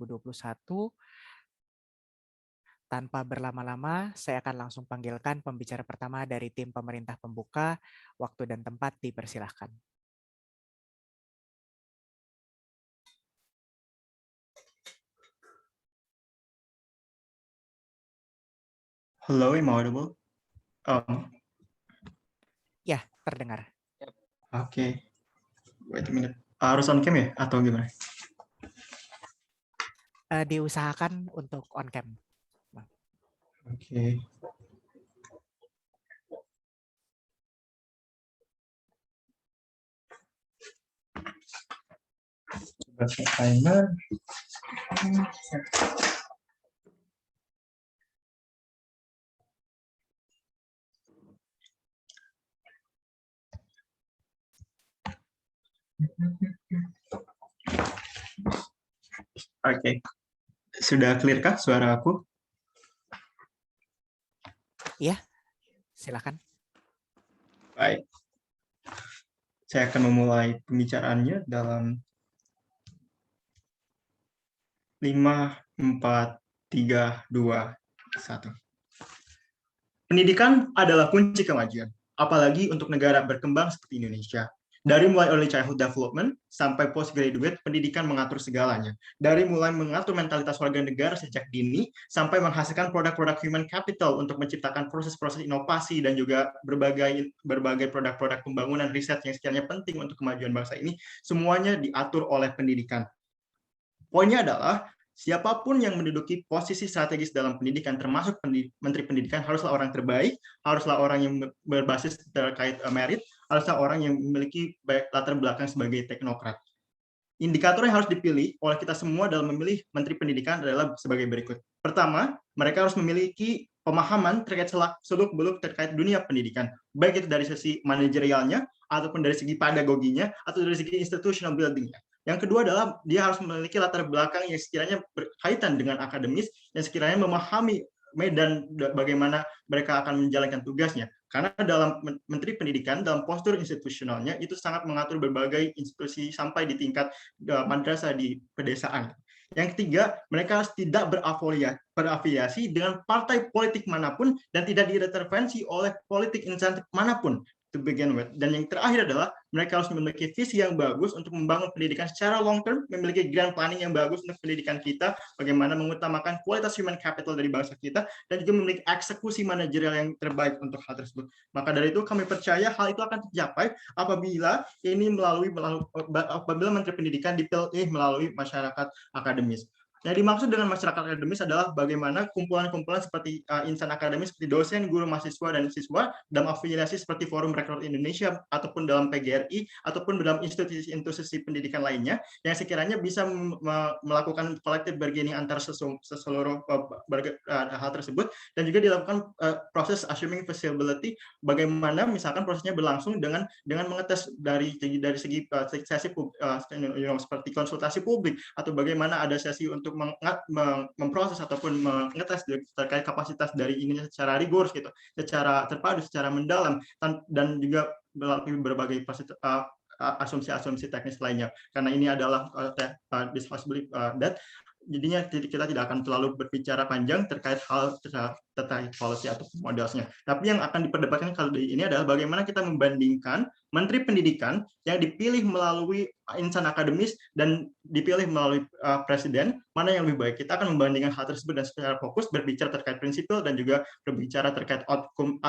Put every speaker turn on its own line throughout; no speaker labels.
2021. Tanpa berlama-lama, saya akan langsung panggilkan pembicara pertama dari tim pemerintah pembuka. Waktu dan tempat dipersilahkan.
Hello, am I audible?
Ya, terdengar.
Oke. Wait a minute. Harus on cam ya? Atau gimana?
Diusahakan untuk on cam.
Oke. Coba set timer. Oke. Sudah clear kah suara aku?
Iya, silakan.
Baik. Saya akan memulai pembicaraannya dalam 5, 4, 3, 2, 1. Pendidikan adalah kunci kemajuan, apalagi untuk negara berkembang seperti Indonesia. Dari mulai early childhood development sampai postgraduate, pendidikan mengatur segalanya. Dari mulai mengatur mentalitas warga negara sejak dini, sampai menghasilkan produk-produk human capital untuk menciptakan proses-proses inovasi dan juga berbagai produk-produk pembangunan riset yang sekiranya penting untuk kemajuan bangsa ini, semuanya diatur oleh pendidikan. Poinnya adalah, siapapun yang menduduki posisi strategis dalam pendidikan, termasuk Menteri Pendidikan, haruslah orang terbaik, haruslah orang yang berbasis terkait merit, haruslah orang yang memiliki latar belakang sebagai teknokrat. Indikator yang harus dipilih oleh kita semua dalam memilih Menteri Pendidikan adalah sebagai berikut. Pertama, mereka harus memiliki pemahaman terkait seluk-beluk terkait dunia pendidikan, baik itu dari sisi manajerialnya, ataupun dari segi pedagoginya, atau dari segi institutional building-nya. Yang kedua adalah dia harus memiliki latar belakang yang sekiranya berkaitan dengan akademis, yang sekiranya memahami medan bagaimana mereka akan menjalankan tugasnya. Karena dalam Menteri Pendidikan, dalam postur institusionalnya, itu sangat mengatur berbagai institusi sampai di tingkat madrasah di pedesaan. Yang ketiga, mereka harus tidak berafiliasi dengan partai politik manapun dan tidak diintervensi oleh politik insentif manapun to begin with. Dan yang terakhir adalah mereka harus memiliki visi yang bagus untuk membangun pendidikan secara long term, memiliki grand planning yang bagus untuk pendidikan kita, bagaimana mengutamakan kualitas human capital dari bangsa kita, dan juga memiliki eksekusi manajerial yang terbaik untuk hal tersebut. Maka dari itu kami percaya hal itu akan tercapai apabila apabila Menteri Pendidikan dipilih melalui masyarakat akademis. Yang dimaksud dengan masyarakat akademis adalah bagaimana kumpulan-kumpulan seperti insan akademis seperti dosen, guru, mahasiswa, dan siswa dalam afiliasi seperti Forum Rektor Indonesia ataupun dalam PGRI ataupun dalam institusi-institusi pendidikan lainnya yang sekiranya bisa melakukan collective bargaining antar seluruh hal tersebut, dan juga dilakukan proses assuming feasibility, bagaimana misalkan prosesnya berlangsung dengan mengetes dari segi sesi seperti konsultasi publik, atau bagaimana ada sesi untuk memproses ataupun mengetes terkait kapasitas dari ini secara rigorous gitu, secara terpadu, secara mendalam, dan juga melalui berbagai asumsi-asumsi teknis lainnya. Karena ini adalah discussibly that jadinya kita tidak akan terlalu berbicara panjang terkait hal terkait policy atau modalnya. Tapi yang akan diperdebatkan kali ini adalah bagaimana kita membandingkan Menteri Pendidikan yang dipilih melalui insan akademis dan dipilih melalui presiden, mana yang lebih baik. Kita akan membandingkan hal tersebut dan secara fokus berbicara terkait prinsipil dan juga berbicara terkait outcome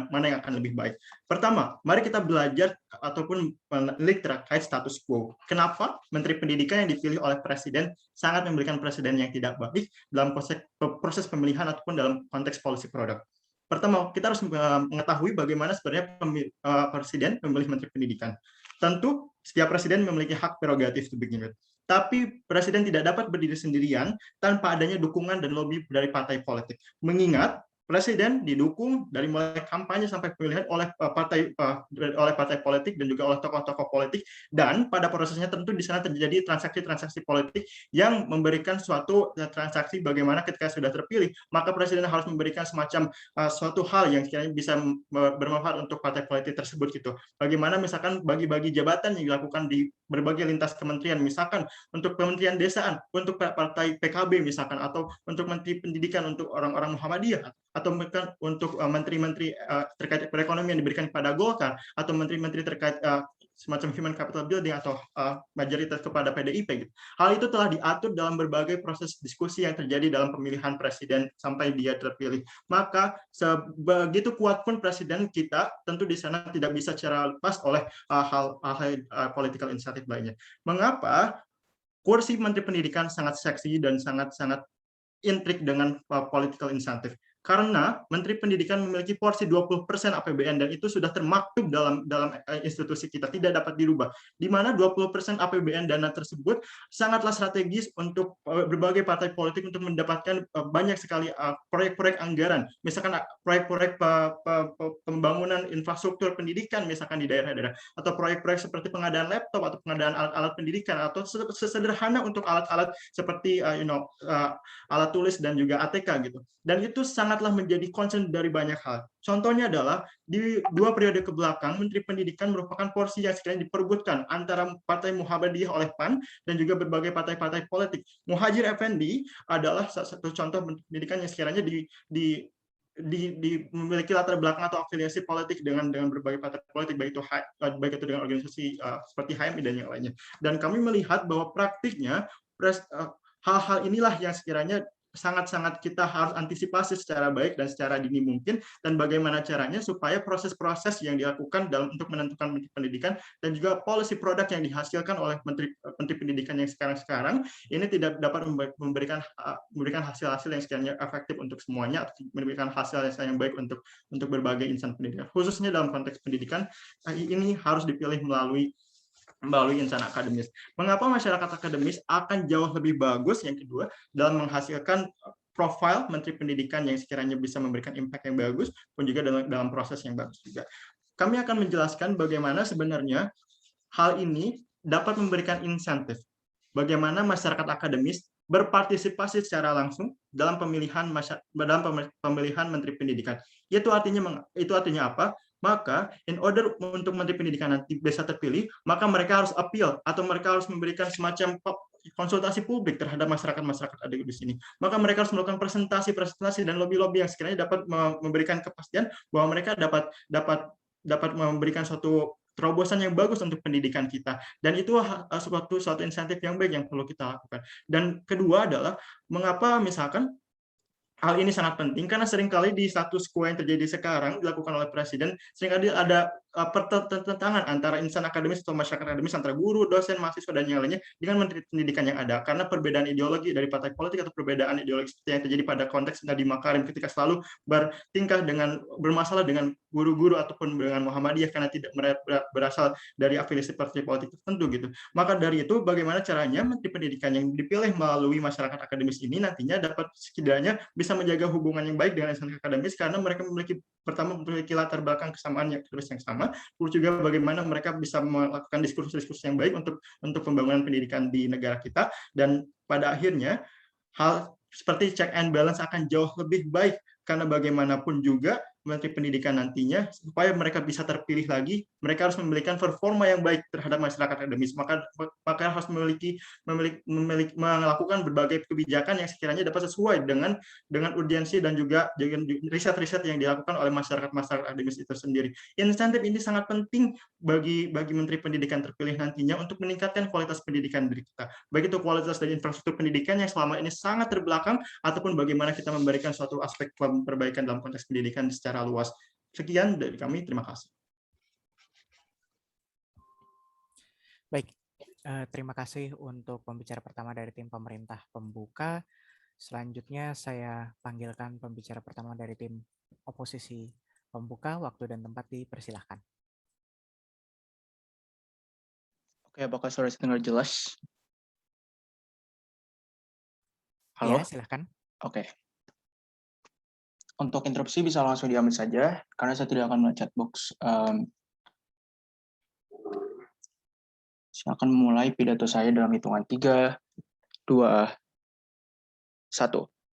mana yang akan lebih baik. Pertama, mari kita belajar ataupun menelik terkait status quo. Kenapa Menteri Pendidikan yang dipilih oleh presiden sangat memberikan presiden yang tidak baik dalam proses pemilihan ataupun dalam konteks policy product. Pertama, kita harus mengetahui bagaimana sebenarnya presiden memilih Menteri Pendidikan. Tentu, setiap presiden memiliki hak prerogatif to begin with. Tapi presiden tidak dapat berdiri sendirian tanpa adanya dukungan dan lobby dari partai politik. Mengingat presiden didukung dari mulai kampanye sampai pemilihan oleh partai politik dan juga oleh tokoh-tokoh politik, dan pada prosesnya tentu di sana terjadi transaksi-transaksi politik yang memberikan suatu transaksi bagaimana ketika sudah terpilih maka presiden harus memberikan semacam suatu hal yang sekiranya bisa bermanfaat untuk partai politik tersebut gitu. Bagaimana misalkan bagi-bagi jabatan yang dilakukan di berbagai lintas kementerian, misalkan untuk Kementerian Desaan, untuk partai PKB misalkan, atau untuk Menteri Pendidikan untuk orang-orang Muhammadiyah, atau untuk menteri-menteri terkait perekonomian diberikan kepada Golkar, atau menteri-menteri terkait semacam human capital building atau mayoritas kepada PDIP gitu. Hal itu telah diatur dalam berbagai proses diskusi yang terjadi dalam pemilihan presiden sampai dia terpilih. Maka sebegitu kuat pun presiden kita, tentu di sana tidak bisa secara lepas oleh hal political initiative lainnya. Mengapa kursi Menteri Pendidikan sangat seksi dan sangat-sangat intrik dengan political incentive? Karena Menteri Pendidikan memiliki porsi 20% APBN dan itu sudah termaktub dalam institusi kita, tidak dapat dirubah. Di mana 20% APBN dana tersebut sangatlah strategis untuk berbagai partai politik untuk mendapatkan banyak sekali proyek-proyek anggaran. Misalkan proyek-proyek pembangunan infrastruktur pendidikan misalkan di daerah-daerah, atau proyek-proyek seperti pengadaan laptop atau pengadaan alat-alat pendidikan, atau sesederhana untuk alat-alat seperti alat tulis dan juga ATK gitu. Dan itu sangatlah menjadi concern dari banyak hal. Contohnya adalah di 2 periode ke belakang, Menteri Pendidikan merupakan porsi yang sekiranya diperebutkan antara Partai Muhammadiyah oleh PAN dan juga berbagai partai-partai politik. Muhadjir Effendi adalah salah satu contoh pendidikan yang sekiranya memiliki latar belakang atau afiliasi politik dengan berbagai partai politik, baik itu dengan organisasi seperti HMI dan yang lainnya. Dan kami melihat bahwa praktiknya hal-hal inilah yang sekiranya sangat-sangat kita harus antisipasi secara baik dan secara dini mungkin, dan bagaimana caranya supaya proses-proses yang dilakukan untuk menentukan Menteri Pendidikan dan juga policy product yang dihasilkan oleh Menteri Pendidikan yang sekarang ini tidak dapat memberikan hasil-hasil yang sekiranya efektif untuk semuanya, atau memberikan hasil yang baik untuk berbagai insan pendidikan. Khususnya dalam konteks pendidikan, ini harus dipilih melalui insan akademis. Mengapa masyarakat akademis akan jauh lebih bagus, yang kedua, dalam menghasilkan profil Menteri Pendidikan yang sekiranya bisa memberikan impact yang bagus, pun juga dalam proses yang bagus juga. Kami akan menjelaskan bagaimana sebenarnya hal ini dapat memberikan insentif. Bagaimana masyarakat akademis berpartisipasi secara langsung dalam pemilihan Menteri Pendidikan. Itu artinya apa? Maka in order untuk Menteri Pendidikan nanti bisa terpilih, maka mereka harus appeal atau mereka harus memberikan semacam konsultasi publik terhadap masyarakat ada di sini. Maka mereka harus melakukan presentasi dan lobby-lobby yang sekiranya dapat memberikan kepastian bahwa mereka dapat memberikan suatu terobosan yang bagus untuk pendidikan kita, dan itu suatu insentif yang baik yang perlu kita lakukan. Dan kedua adalah mengapa misalkan hal ini sangat penting, karena seringkali di status quo yang terjadi sekarang dilakukan oleh presiden, seringkali ada pertentangan antara insan akademis atau masyarakat akademis, antara guru, dosen, mahasiswa, dan yang lainnya dengan Menteri Pendidikan yang ada, karena perbedaan ideologi dari partai politik atau perbedaan ideologi seperti yang terjadi pada konteks Nadiem Makarim ketika selalu bermasalah dengan guru-guru ataupun dengan Muhammadiyah karena tidak berasal dari afiliasi partai politik tertentu gitu. Maka dari itu, bagaimana caranya Menteri Pendidikan yang dipilih melalui masyarakat akademis ini nantinya dapat setidaknya bisa menjaga hubungan yang baik dengan insan akademis, karena mereka memiliki latar belakang kesamaan yang sama, terus juga bagaimana mereka bisa melakukan diskusi-diskusi yang baik untuk pembangunan pendidikan di negara kita, dan pada akhirnya hal seperti check and balance akan jauh lebih baik, karena bagaimanapun juga Menteri Pendidikan nantinya, supaya mereka bisa terpilih lagi, mereka harus memberikan performa yang baik terhadap masyarakat akademis. Maka harus melakukan berbagai kebijakan yang sekiranya dapat sesuai dengan urgensi dan juga riset-riset yang dilakukan oleh masyarakat akademis itu sendiri. Insentif ini sangat penting bagi Menteri Pendidikan terpilih nantinya untuk meningkatkan kualitas pendidikan dari kita. Baik itu kualitas dan infrastruktur pendidikan yang selama ini sangat terbelakang, ataupun bagaimana kita memberikan suatu aspek perbaikan dalam konteks pendidikan secara luas. Sekian dari kami, terima kasih.
Baik, terima kasih untuk pembicara pertama dari tim pemerintah pembuka. Selanjutnya saya panggilkan pembicara pertama dari tim oposisi pembuka. Waktu dan tempat dipersilahkan.
Oke, apakah suara saya dengar jelas? Halo?
Ya, silahkan.
Oke. Untuk interupsi bisa langsung diambil saja, karena saya tidak akan melihat chat box. Saya akan memulai pidato saya dalam hitungan 3, 2, 1.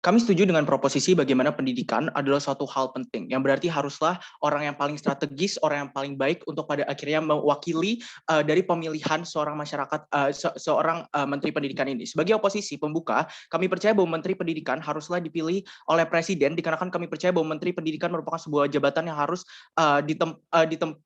Kami setuju dengan proposisi bagaimana pendidikan adalah suatu hal penting, yang berarti haruslah orang yang paling strategis, orang yang paling baik untuk pada akhirnya mewakili dari pemilihan seorang masyarakat, seorang menteri pendidikan ini. Sebagai oposisi pembuka, kami percaya bahwa menteri pendidikan haruslah dipilih oleh presiden, dikarenakan kami percaya bahwa menteri pendidikan merupakan sebuah jabatan yang harus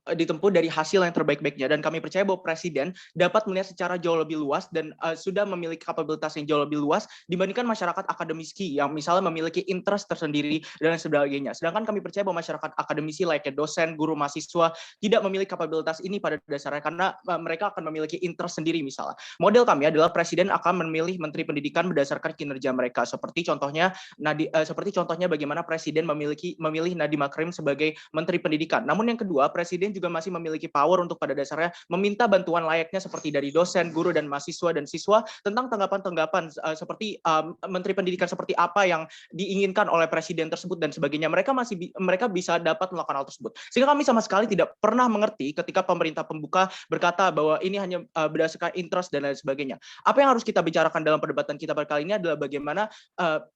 ditempuh dari hasil yang terbaik-baiknya, dan kami percaya bahwa presiden dapat melihat secara jauh lebih luas dan sudah memiliki kapabilitas yang jauh lebih luas dibandingkan masyarakat akademisi yang misalnya memiliki interest tersendiri dan sebagainya. Sedangkan kami percaya bahwa masyarakat akademisi layaknya dosen, guru, mahasiswa tidak memiliki kapabilitas ini pada dasarnya karena mereka akan memiliki interest sendiri misalnya. Model kami adalah presiden akan memilih menteri pendidikan berdasarkan kinerja mereka. Seperti contohnya bagaimana presiden memilih Nadiem Makarim sebagai menteri pendidikan. Namun yang kedua, presiden juga masih memiliki power untuk pada dasarnya meminta bantuan layaknya seperti dari dosen, guru, dan mahasiswa dan siswa tentang tanggapan-tanggapan seperti menteri pendidikan seperti apa yang diinginkan oleh presiden tersebut dan sebagainya. Mereka bisa dapat melakukan hal tersebut. Sehingga kami sama sekali tidak pernah mengerti ketika pemerintah pembuka berkata bahwa ini hanya berdasarkan interest dan lain sebagainya. Apa yang harus kita bicarakan dalam perdebatan kita pada kali ini adalah bagaimana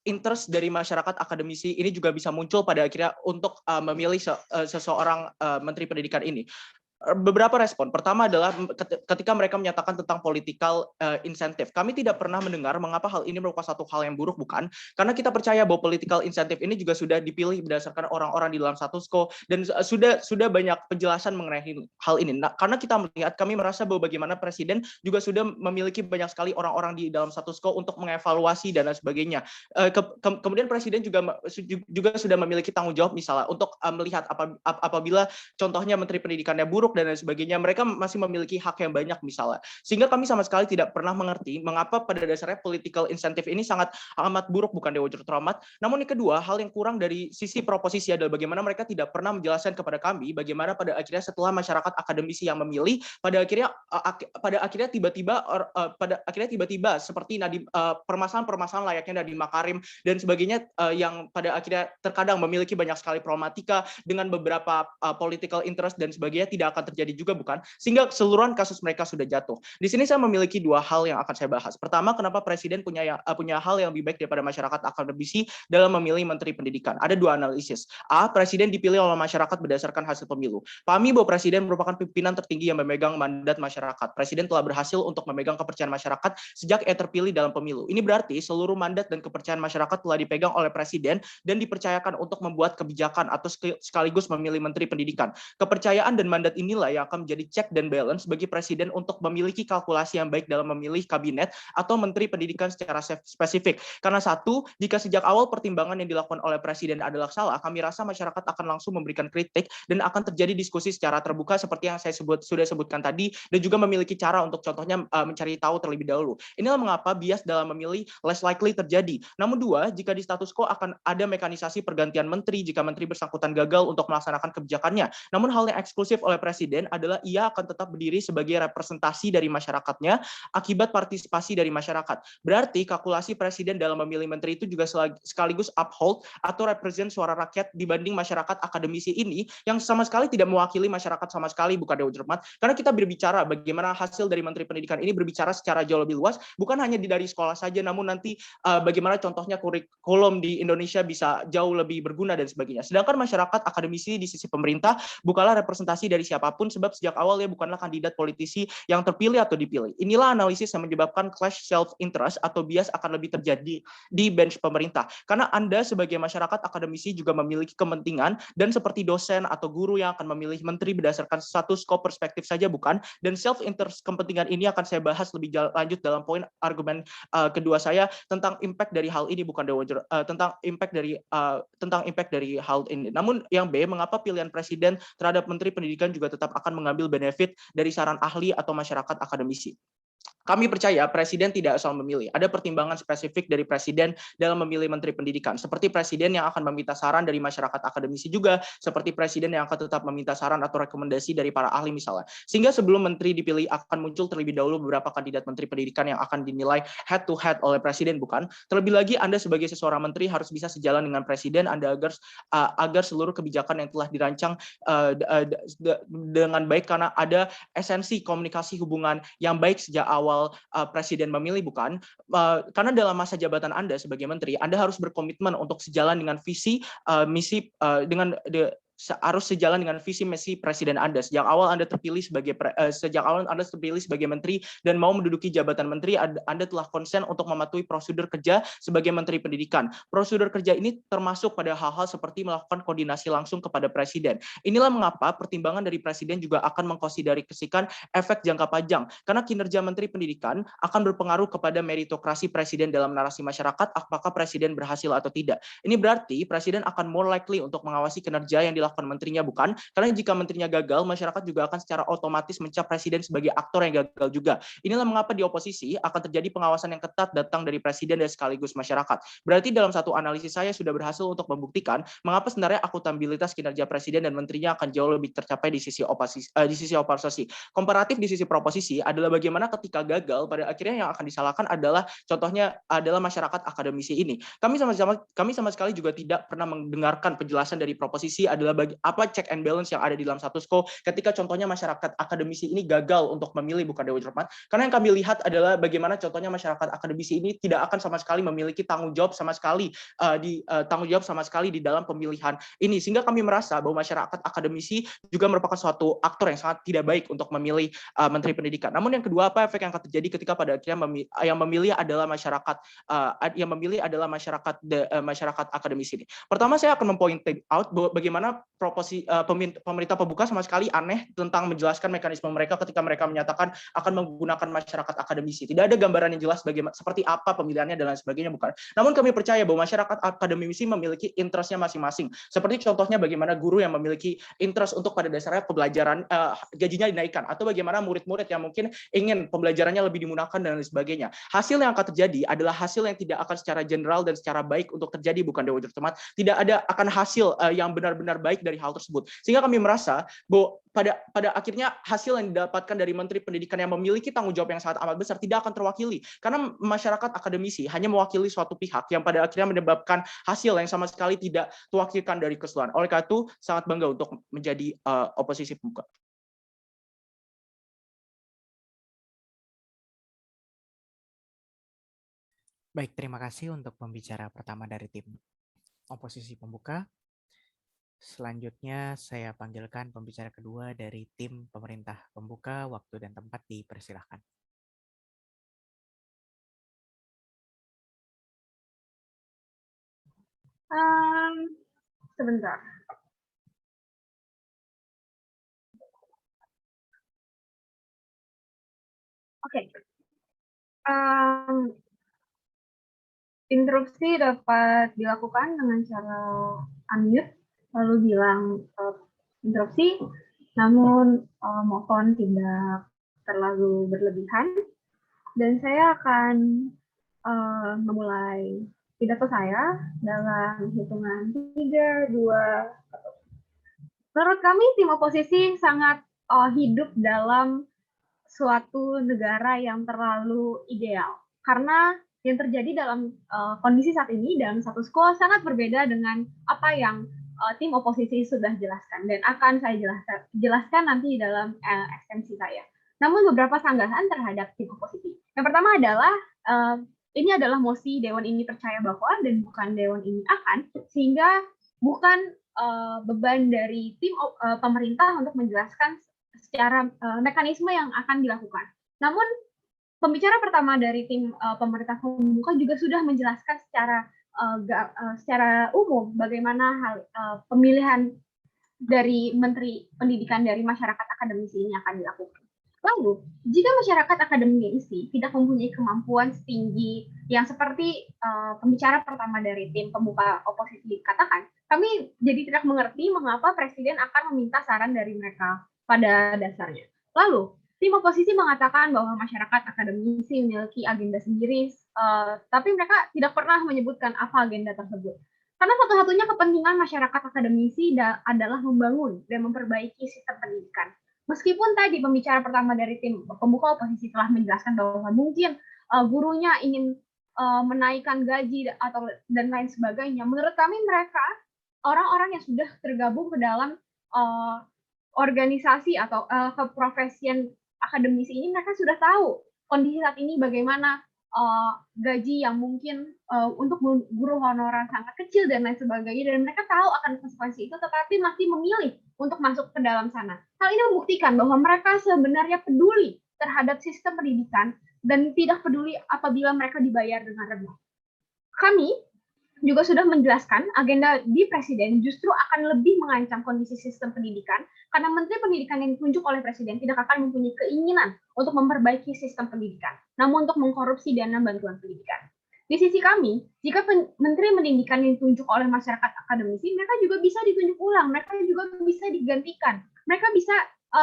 interest dari masyarakat akademisi ini juga bisa muncul pada akhirnya untuk memilih seseorang menteri pendidikan ini. Beberapa respon. Pertama adalah ketika mereka menyatakan tentang political incentive. Kami tidak pernah mendengar mengapa hal ini merupakan satu hal yang buruk, bukan? Karena kita percaya bahwa political incentive ini juga sudah dipilih berdasarkan orang-orang di dalam status quo dan sudah banyak penjelasan mengenai hal ini. Nah, karena kita melihat, kami merasa bahwa bagaimana presiden juga sudah memiliki banyak sekali orang-orang di dalam status quo untuk mengevaluasi dan lain sebagainya. Kemudian presiden juga sudah memiliki tanggung jawab misalnya untuk melihat apabila contohnya menteri pendidikannya buruk dan lain sebagainya, mereka masih memiliki hak yang banyak misalnya. Sehingga kami sama sekali tidak pernah mengerti mengapa pada dasarnya political incentive ini sangat amat buruk, bukan Dewa teramat. Namun yang kedua, hal yang kurang dari sisi proposisi adalah bagaimana mereka tidak pernah menjelaskan kepada kami bagaimana pada akhirnya setelah masyarakat akademisi yang memilih, pada akhirnya tiba-tiba seperti permasalahan layaknya Nadiem Makarim dan sebagainya yang pada akhirnya terkadang memiliki banyak sekali problematika dengan beberapa political interest dan sebagainya tidak akan terjadi juga, bukan? Sehingga keseluruhan kasus mereka sudah jatuh. Di sini saya memiliki dua hal yang akan saya bahas. Pertama, kenapa presiden punya hal yang lebih baik daripada masyarakat akademisi dalam memilih menteri pendidikan. Ada dua analisis. A, presiden dipilih oleh masyarakat berdasarkan hasil pemilu. Pahami bahwa presiden merupakan pimpinan tertinggi yang memegang mandat masyarakat. Presiden telah berhasil untuk memegang kepercayaan masyarakat sejak ia terpilih dalam pemilu. Ini berarti seluruh mandat dan kepercayaan masyarakat telah dipegang oleh presiden dan dipercayakan untuk membuat kebijakan atau sekaligus memilih menteri pendidikan. Kepercayaan dan mandat inilah yang akan menjadi check dan balance bagi presiden untuk memiliki kalkulasi yang baik dalam memilih kabinet atau menteri pendidikan secara spesifik. Karena satu, jika sejak awal pertimbangan yang dilakukan oleh presiden adalah salah, kami rasa masyarakat akan langsung memberikan kritik dan akan terjadi diskusi secara terbuka seperti yang saya sudah sebutkan tadi, dan juga memiliki cara untuk contohnya mencari tahu terlebih dahulu. Inilah mengapa bias dalam memilih less likely terjadi. Namun dua, jika di status quo akan ada mekanisasi pergantian menteri jika menteri bersangkutan gagal untuk melaksanakan kebijakannya. Namun hal yang eksklusif oleh presiden adalah ia akan tetap berdiri sebagai representasi dari masyarakatnya akibat partisipasi dari masyarakat. Berarti kalkulasi presiden dalam memilih menteri itu juga sekaligus uphold atau represent suara rakyat dibanding masyarakat akademisi ini yang sama sekali tidak mewakili masyarakat sama sekali, bukan Dewa Cermat. Karena kita berbicara bagaimana hasil dari menteri pendidikan ini berbicara secara jauh lebih luas, bukan hanya dari sekolah saja, namun nanti bagaimana contohnya kurikulum di Indonesia bisa jauh lebih berguna dan sebagainya. Sedangkan masyarakat akademisi di sisi pemerintah bukanlah representasi dari siapapun, sebab sejak awal dia bukanlah kandidat politisi yang terpilih atau dipilih. Inilah analisis yang menyebabkan clash self-interest atau bias akan lebih terjadi di bench pemerintah. Karena Anda sebagai masyarakat akademisi juga memiliki kepentingan, dan seperti dosen atau guru yang akan memilih menteri berdasarkan status quo perspektif saja, bukan? Dan self-interest kepentingan ini akan saya bahas lebih lanjut dalam poin argumen kedua saya tentang impact dari hal ini, bukan tentang impact dari hal ini. Namun yang B, mengapa pilihan presiden terhadap menteri pendidikan juga tetap akan mengambil benefit dari saran ahli atau masyarakat akademisi. Kami percaya presiden tidak asal memilih. Ada pertimbangan spesifik dari presiden dalam memilih menteri pendidikan. Seperti presiden yang akan meminta saran dari masyarakat akademisi juga, seperti presiden yang akan tetap meminta saran atau rekomendasi dari para ahli misalnya. Sehingga sebelum menteri dipilih akan muncul terlebih dahulu beberapa kandidat menteri pendidikan yang akan dinilai head to head oleh presiden, bukan? Terlebih lagi Anda sebagai seorang menteri harus bisa sejalan dengan presiden Anda agar seluruh kebijakan yang telah dirancang dengan baik, karena ada esensi komunikasi hubungan yang baik sejak awal Presiden memilih, bukan? Karena dalam masa jabatan Anda sebagai menteri, Anda harus berkomitmen untuk sejalan dengan visi misi harus sejalan dengan visi misi presiden Anda. Sejak awal Anda terpilih sebagai menteri dan mau menduduki jabatan menteri, Anda telah konsen untuk mematuhi prosedur kerja sebagai menteri pendidikan. Prosedur kerja ini termasuk pada hal-hal seperti melakukan koordinasi langsung kepada presiden. Inilah mengapa pertimbangan dari presiden juga akan mengkonsiderasikan efek jangka panjang, karena kinerja menteri pendidikan akan berpengaruh kepada meritokrasi presiden dalam narasi masyarakat, apakah presiden berhasil atau tidak. Ini berarti presiden akan more likely untuk mengawasi kinerja yang dilakukan menterinya, bukan? Karena jika menterinya gagal, masyarakat juga akan secara otomatis mencap presiden sebagai aktor yang gagal juga. Inilah mengapa di oposisi akan terjadi pengawasan yang ketat datang dari presiden dan sekaligus masyarakat. Berarti dalam satu analisis saya sudah berhasil untuk membuktikan mengapa sebenarnya akuntabilitas kinerja presiden dan menterinya akan jauh lebih tercapai di sisi oposisi. Komparatif di sisi proposisi adalah bagaimana ketika gagal pada akhirnya yang akan disalahkan adalah contohnya adalah masyarakat akademisi ini. Kami sama sekali juga tidak pernah mendengarkan penjelasan dari proposisi adalah apa check and balance yang ada di dalam status quo ketika contohnya masyarakat akademisi ini gagal untuk memilih bukan Dewan Cermat. Karena yang kami lihat adalah bagaimana contohnya masyarakat akademisi ini tidak akan sama sekali memiliki tanggung jawab sama sekali di dalam pemilihan ini, sehingga kami merasa bahwa masyarakat akademisi juga merupakan suatu aktor yang sangat tidak baik untuk memilih menteri pendidikan. Namun yang kedua, apa efek yang akan terjadi ketika pada akhirnya yang memilih adalah masyarakat masyarakat akademisi ini. Pertama, saya akan mempoint out bahwa bagaimana pemerintah pembuka sama sekali aneh tentang menjelaskan mekanisme mereka ketika mereka menyatakan akan menggunakan masyarakat akademisi. Tidak ada gambaran yang jelas seperti apa pemilihannya dan lain sebagainya, bukan. Namun kami percaya bahwa masyarakat akademisi memiliki interest-nya masing-masing. Seperti contohnya bagaimana guru yang memiliki interest untuk pada dasarnya pembelajaran gajinya dinaikkan, atau bagaimana murid-murid yang mungkin ingin pembelajarannya lebih dimudahkan dan lain sebagainya. Hasil yang akan terjadi adalah hasil yang tidak akan secara general dan secara baik untuk terjadi, bukan Dewan Cermat. Tidak ada akan hasil yang benar-benar baik dari hal tersebut. Sehingga kami merasa bahwa pada akhirnya hasil yang didapatkan dari Menteri Pendidikan yang memiliki tanggung jawab yang sangat amat besar tidak akan terwakili, karena masyarakat akademisi hanya mewakili suatu pihak yang pada akhirnya menyebabkan hasil yang sama sekali tidak terwakilkan dari keseluruhan. Oleh karena itu sangat bangga untuk menjadi oposisi pembuka.
Baik, terima kasih untuk pembicara pertama dari tim oposisi pembuka. Selanjutnya saya panggilkan pembicara kedua dari tim pemerintah pembuka. Waktu dan tempat dipersilahkan.
Sebentar. Oke. Interupsi dapat dilakukan dengan cara unmute, lalu bilang interupsi, namun mohon tidak terlalu berlebihan. Dan saya akan memulai pidato saya dalam hitungan 3, 2, 1. Menurut kami tim oposisi sangat hidup dalam suatu negara yang terlalu ideal, karena yang terjadi dalam kondisi saat ini dalam status quo sangat berbeda dengan apa yang tim oposisi sudah jelaskan dan akan saya jelaskan nanti dalam ekstensi saya. Namun beberapa sanggahan terhadap tim oposisi. Yang pertama adalah ini adalah mosi Dewan ini percaya bahwa dan bukan Dewan ini akan, sehingga bukan beban dari tim pemerintah untuk menjelaskan secara mekanisme yang akan dilakukan. Namun pembicara pertama dari tim pemerintah pembuka juga sudah menjelaskan secara umum bagaimana hal pemilihan dari Menteri Pendidikan dari masyarakat akademisi ini akan dilakukan. Lalu, jika masyarakat akademisi tidak mempunyai kemampuan setinggi yang seperti pembicara pertama dari tim pembuka oposisi katakan, kami jadi tidak mengerti mengapa Presiden akan meminta saran dari mereka pada dasarnya. Lalu, tim oposisi mengatakan bahwa masyarakat akademisi memiliki agenda sendiri, tapi mereka tidak pernah menyebutkan apa agenda tersebut. Karena satu-satunya kepentingan masyarakat akademisi adalah membangun dan memperbaiki sistem pendidikan. Meskipun tadi pembicara pertama dari tim pembuka oposisi telah menjelaskan bahwa mungkin gurunya ingin menaikkan gaji dan lain sebagainya, menurut kami mereka orang-orang yang sudah tergabung ke dalam organisasi atau keprofesian akademisi ini, mereka sudah tahu kondisi saat ini bagaimana gaji yang mungkin untuk guru honorer sangat kecil dan lain sebagainya, dan mereka tahu akan konsekuensi itu tetapi masih memilih untuk masuk ke dalam sana. Hal ini membuktikan bahwa mereka sebenarnya peduli terhadap sistem pendidikan dan tidak peduli apabila mereka dibayar dengan rendah. Kami juga sudah menjelaskan agenda di Presiden justru akan lebih mengancam kondisi sistem pendidikan karena Menteri Pendidikan yang ditunjuk oleh Presiden tidak akan mempunyai keinginan untuk memperbaiki sistem pendidikan, namun untuk mengkorupsi dana bantuan pendidikan. Di sisi kami, jika Menteri Pendidikan yang ditunjuk oleh masyarakat akademisi, mereka juga bisa ditunjuk ulang, mereka juga bisa digantikan, mereka bisa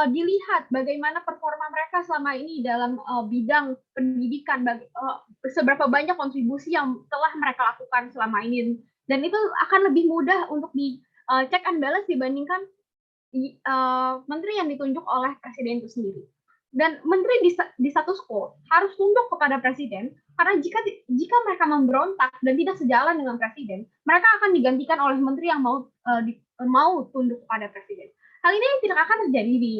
dilihat bagaimana performa mereka selama ini dalam bidang pendidikan, seberapa banyak kontribusi yang telah mereka lakukan selama ini, dan itu akan lebih mudah untuk di check and balance dibandingkan menteri yang ditunjuk oleh presiden itu sendiri. Dan menteri di status quo harus tunduk kepada presiden, karena jika mereka memberontak dan tidak sejalan dengan presiden, mereka akan digantikan oleh menteri yang mau tunduk kepada presiden. Hal ini tidak akan terjadi di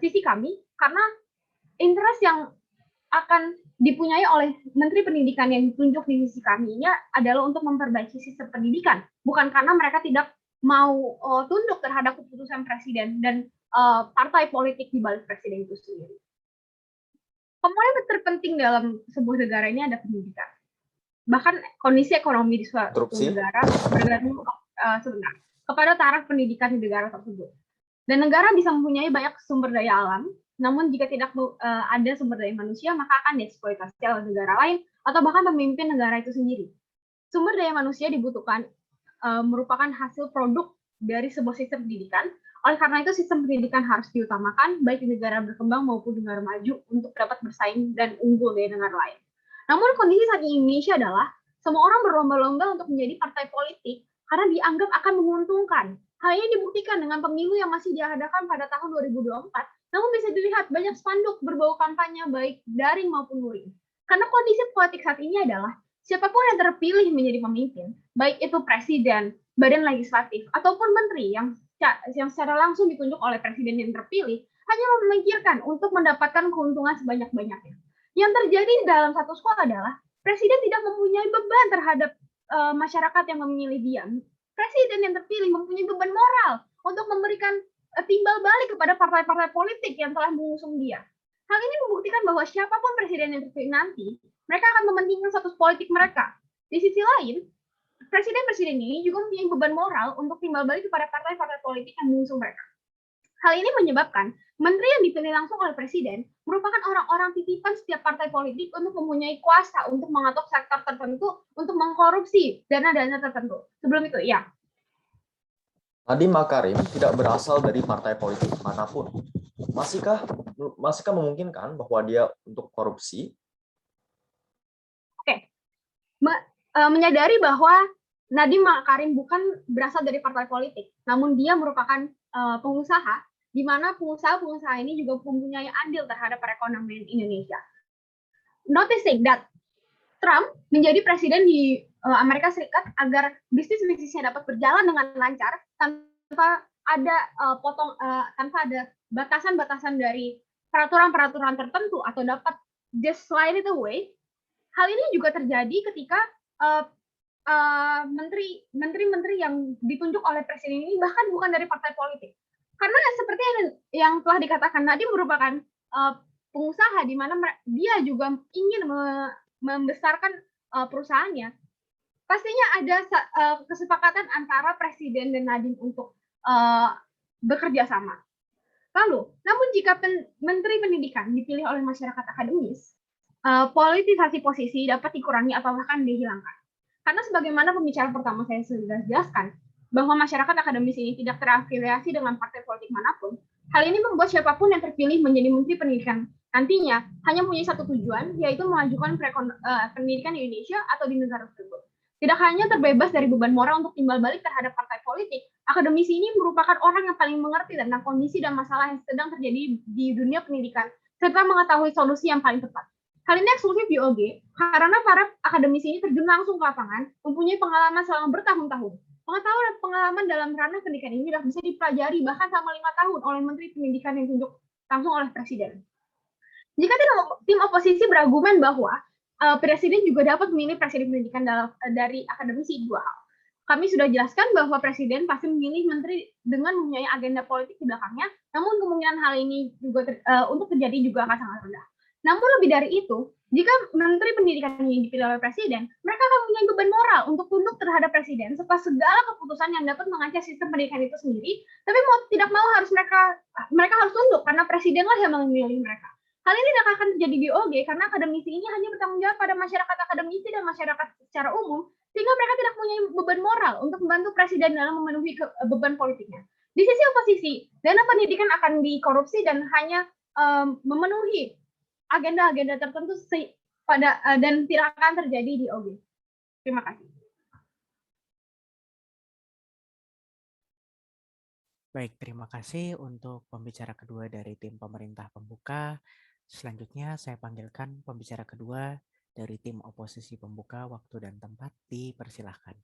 sisi kami karena interest yang akan dipunyai oleh Menteri Pendidikan yang ditunjuk di sisi kami ini adalah untuk memperbaiki sistem pendidikan, bukan karena mereka tidak mau tunduk terhadap keputusan presiden dan partai politik di balik presiden itu sendiri. Komponen terpenting dalam sebuah negara ini ada pendidikan. Bahkan kondisi ekonomi di suatu negara bergantung sebenarnya kepada taraf pendidikan di negara tersebut. Dan negara bisa mempunyai banyak sumber daya alam, namun jika tidak ada sumber daya manusia, maka akan dieksploitasi oleh negara lain atau bahkan pemimpin negara itu sendiri. Sumber daya manusia dibutuhkan merupakan hasil produk dari sebuah sistem pendidikan. Oleh karena itu, sistem pendidikan harus diutamakan, baik di negara berkembang maupun negara maju, untuk dapat bersaing dan unggul dari negara lain. Namun kondisi saat ini Indonesia adalah semua orang berlomba-lomba untuk menjadi partai politik karena dianggap akan menguntungkan. Hal ini dibuktikan dengan pemilu yang masih diadakan pada tahun 2024, namun bisa dilihat banyak spanduk berbau kampanye baik daring maupun luring. Karena kondisi politik saat ini adalah siapapun yang terpilih menjadi pemimpin, baik itu presiden, badan legislatif, ataupun menteri yang secara langsung ditunjuk oleh presiden yang terpilih, hanya memikirkan untuk mendapatkan keuntungan sebanyak-banyaknya. Yang terjadi dalam status quo adalah presiden tidak mempunyai beban terhadap masyarakat yang memilih dia. Presiden yang terpilih mempunyai beban moral untuk memberikan timbal balik kepada partai-partai politik yang telah mengusung dia. Hal ini membuktikan bahwa siapapun presiden yang terpilih nanti, mereka akan mementingkan status politik mereka. Di sisi lain, presiden-presiden ini juga mempunyai beban moral untuk timbal balik kepada partai-partai politik yang mengusung mereka. Hal ini menyebabkan menteri yang dipilih langsung oleh presiden merupakan orang-orang titipan setiap partai politik untuk mempunyai kuasa untuk mengatur sektor tertentu untuk mengkorupsi dana-dana tertentu. Sebelum itu, ya.
Nadiem Makarim tidak berasal dari partai politik manapun. Masihkah memungkinkan bahwa dia untuk korupsi?
Oke. Menyadari bahwa Nadiem Makarim bukan berasal dari partai politik, namun dia merupakan pengusaha, di mana pengusaha-pengusaha ini juga mempunyai andil terhadap perekonomian Indonesia. Noticing that Trump menjadi presiden di Amerika Serikat agar bisnis-bisnisnya dapat berjalan dengan lancar tanpa ada tanpa ada batasan-batasan dari peraturan-peraturan tertentu atau dapat just slide it away. Hal ini juga terjadi ketika menteri-menteri yang ditunjuk oleh presiden ini bahkan bukan dari partai politik. Karena seperti yang telah dikatakan tadi merupakan pengusaha di mana dia juga ingin membesarkan perusahaannya. Pastinya ada kesepakatan antara presiden dan Nadiem untuk bekerja sama. Lalu, namun jika menteri pendidikan dipilih oleh masyarakat akademis, politisasi posisi dapat dikurangi atau bahkan dihilangkan. Karena sebagaimana pembicaraan pertama saya sudah jelaskan, bahwa masyarakat akademis ini tidak terafiliasi dengan partai politik manapun, hal ini membuat siapapun yang terpilih menjadi menteri pendidikan nantinya hanya mempunyai satu tujuan, yaitu memajukan pendidikan di Indonesia atau di negara tersebut. Tidak hanya terbebas dari beban moral untuk timbal balik terhadap partai politik, akademisi ini merupakan orang yang paling mengerti tentang kondisi dan masalah yang sedang terjadi di dunia pendidikan, serta mengetahui solusi yang paling tepat. Hal ini eksklusif di OG, karena para akademisi ini terjun langsung ke lapangan, mempunyai pengalaman selama bertahun-tahun. Pengetahuan dan pengalaman dalam ranah pendidikan ini sudah bisa dipelajari bahkan selama 5 tahun oleh Menteri Pendidikan yang ditunjuk langsung oleh Presiden. Jika tim oposisi berargumen bahwa presiden juga dapat memilih presiden pendidikan dari akademisi, dua hal. Kami sudah jelaskan bahwa presiden pasti memilih menteri dengan mempunyai agenda politik di belakangnya, namun kemungkinan hal ini juga untuk terjadi juga akan sangat rendah. Namun lebih dari itu, jika menteri pendidikan ini dipilih oleh presiden, mereka akan mempunyai beban moral untuk tunduk terhadap presiden serta segala keputusan yang dapat mengancam sistem pendidikan itu sendiri. Tapi mau tidak mau harus mereka harus tunduk karena presidenlah yang memilih mereka. Hal ini tidak akan terjadi di OG karena akademisi ini hanya bertanggung jawab pada masyarakat akademisi dan masyarakat secara umum, sehingga mereka tidak punya beban moral untuk membantu presiden dalam memenuhi beban politiknya. Di sisi oposisi, dana pendidikan akan dikorupsi dan hanya memenuhi agenda-agenda tertentu dan tidak akan terjadi di OG. Terima kasih.
Baik, terima kasih untuk pembicara kedua dari tim pemerintah pembuka. Selanjutnya saya panggilkan pembicara kedua dari tim oposisi pembuka. Waktu dan tempat dipersilahkan.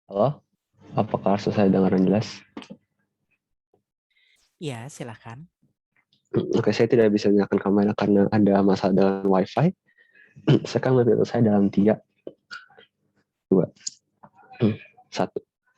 Halo, apakah saya dengar jelas?
Iya, silahkan.
Oke, saya tidak bisa menyalakan kamera karena ada masalah dengan WiFi. Sekarang saya dalam 3, 2, 1.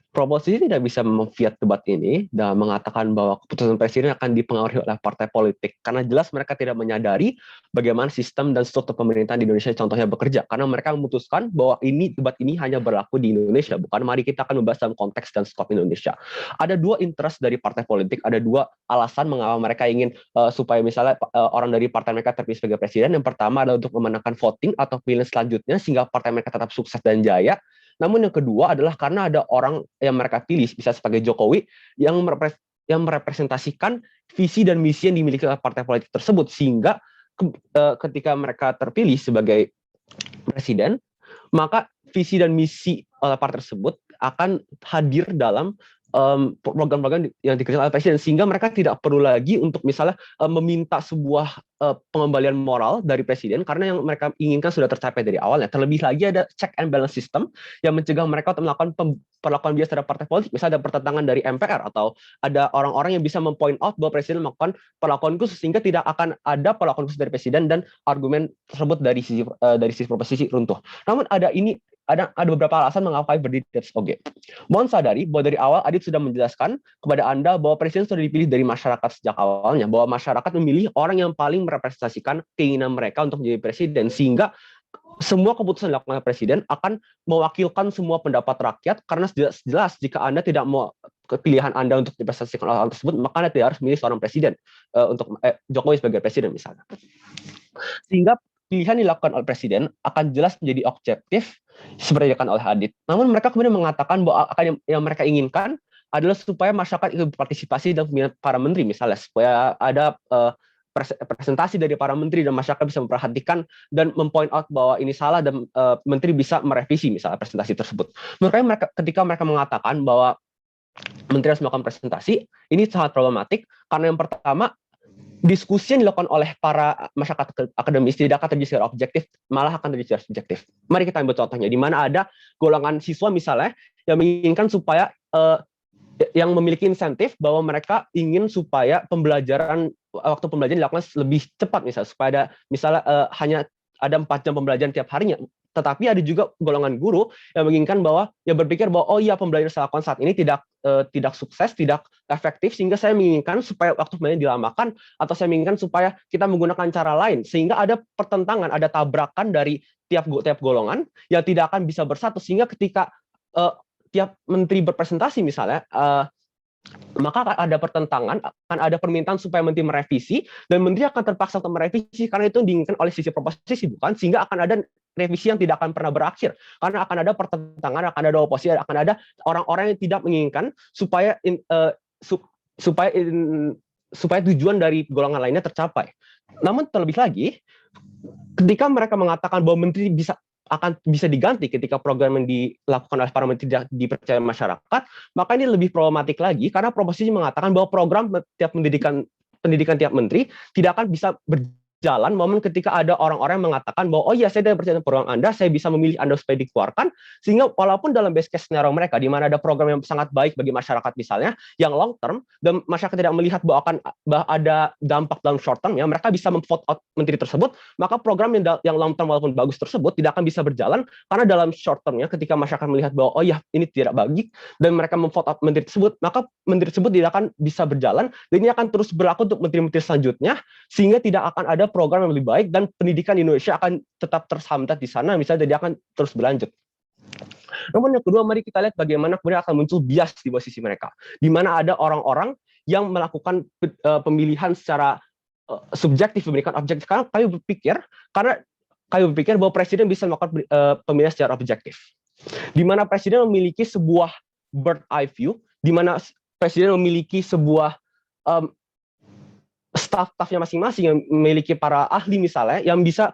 Proposisi tidak bisa memfiat debat ini dan mengatakan bahwa keputusan presiden akan dipengaruhi oleh partai politik karena jelas mereka tidak menyadari bagaimana sistem dan struktur pemerintahan di Indonesia contohnya bekerja karena mereka memutuskan bahwa debat ini hanya berlaku di Indonesia, bukan mari kita akan membahas dalam konteks dan skop Indonesia. Ada 2 interest dari partai politik, ada 2 alasan mengapa mereka ingin supaya misalnya orang dari partai mereka terpilih sebagai presiden. Yang pertama adalah untuk memenangkan voting atau pilihan selanjutnya sehingga partai mereka tetap sukses dan jaya. Namun yang kedua adalah karena ada orang yang mereka pilih, bisa sebagai Jokowi, yang merepresentasikan visi dan misi yang dimiliki oleh partai politik tersebut. Sehingga ketika mereka terpilih sebagai presiden, maka visi dan misi oleh partai tersebut akan hadir dalam program-program yang dikerjakan oleh presiden, sehingga mereka tidak perlu lagi untuk misalnya meminta sebuah pengembalian moral dari presiden karena yang mereka inginkan sudah tercapai dari awalnya. Terlebih lagi ada check and balance system yang mencegah mereka untuk melakukan perlakuan bias terhadap partai politik. Misalnya ada pertentangan dari MPR atau ada orang-orang yang bisa mempoint out bahwa presiden melakukan perlakuan khusus sehingga tidak akan ada perlakuan khusus dari presiden dan argumen tersebut dari sisi proposisi runtuh. Namun ada beberapa alasan mengapa berdiri di atas OG. Mohon sadari bahwa dari awal Adit sudah menjelaskan kepada Anda bahwa presiden sudah dipilih dari masyarakat sejak awalnya, bahwa masyarakat memilih orang yang paling merepresentasikan keinginan mereka untuk menjadi presiden, sehingga semua keputusan dilakukan oleh presiden akan mewakilkan semua pendapat rakyat, karena jelas jika Anda tidak mau pilihan Anda untuk direpresentasikan oleh hal tersebut, maka Anda tidak harus memilih seorang presiden untuk Jokowi sebagai presiden misalnya. Sehingga pilihan dilakukan oleh presiden akan jelas menjadi objektif seperti dilakukan oleh Adit. Namun mereka kemudian mengatakan bahwa yang mereka inginkan adalah supaya masyarakat itu berpartisipasi dalam pemilihan para menteri misalnya, supaya ada presentasi dari para menteri dan masyarakat bisa memperhatikan dan mempoint out bahwa ini salah dan menteri bisa merevisi misalnya presentasi tersebut. Makanya ketika mereka mengatakan bahwa menteri harus melakukan presentasi, ini sangat problematik karena yang pertama, diskusi yang dilakukan oleh para masyarakat akademis tidak akan terjadi secara objektif, malah akan terjadi secara subjektif. Mari kita ambil contohnya, di mana ada golongan siswa misalnya yang menginginkan supaya yang memiliki insentif bahwa mereka ingin supaya waktu pembelajaran dilakukan lebih cepat misalnya, supaya ada misalnya hanya ada 4 jam pembelajaran tiap harinya. Tetapi ada juga golongan guru yang menginginkan bahwa yang berpikir bahwa oh iya pembelajaran saya lakukan saat ini tidak sukses, tidak efektif, sehingga saya menginginkan supaya waktu pembelajaran dilamakan, atau saya menginginkan supaya kita menggunakan cara lain, sehingga ada pertentangan, ada tabrakan dari tiap golongan yang tidak akan bisa bersatu, sehingga ketika tiap menteri berpresentasi misalnya, maka akan ada pertentangan, akan ada permintaan supaya menteri merevisi, dan menteri akan terpaksa untuk merevisi karena itu diinginkan oleh sisi proposisi, bukan, sehingga akan ada revisi yang tidak akan pernah berakhir karena akan ada pertentangan, akan ada oposisi, akan ada orang-orang yang tidak menginginkan supaya tujuan dari golongan lainnya tercapai. Namun terlebih lagi, ketika mereka mengatakan bahwa menteri akan bisa diganti ketika program yang dilakukan oleh para menteri tidak dipercaya masyarakat, maka ini lebih problematik lagi karena proposisi mengatakan bahwa program pendidikan tiap menteri tidak akan bisa jalan momen ketika ada orang-orang yang mengatakan bahwa oh iya saya tidak percaya dengan program Anda, saya bisa memilih Anda supaya dikeluarkan, sehingga walaupun dalam best case scenario mereka di mana ada program yang sangat baik bagi masyarakat misalnya yang long term dan masyarakat tidak melihat bahwa ada dampak dalam short term ya, mereka bisa memvote out menteri tersebut, maka program yang long term walaupun bagus tersebut tidak akan bisa berjalan karena dalam short termnya ketika masyarakat melihat bahwa oh ya ini tidak baik dan mereka memvote out menteri tersebut, maka menteri tersebut tidak akan bisa berjalan dan ini akan terus berlaku untuk menteri-menteri selanjutnya sehingga tidak akan ada program yang lebih baik dan pendidikan di Indonesia akan tetap terhambat di sana, misalnya dia akan terus berlanjut. Namun yang kedua, mari kita lihat bagaimana kemudian akan muncul bias di posisi mereka, di mana ada orang-orang yang melakukan pemilihan secara subjektif, memberikan objektif. Karena kami berpikir bahwa presiden bisa melakukan pemilihan secara objektif, di mana presiden memiliki sebuah bird eye view, di mana presiden memiliki sebuah staff-staffnya masing-masing yang memiliki para ahli misalnya yang bisa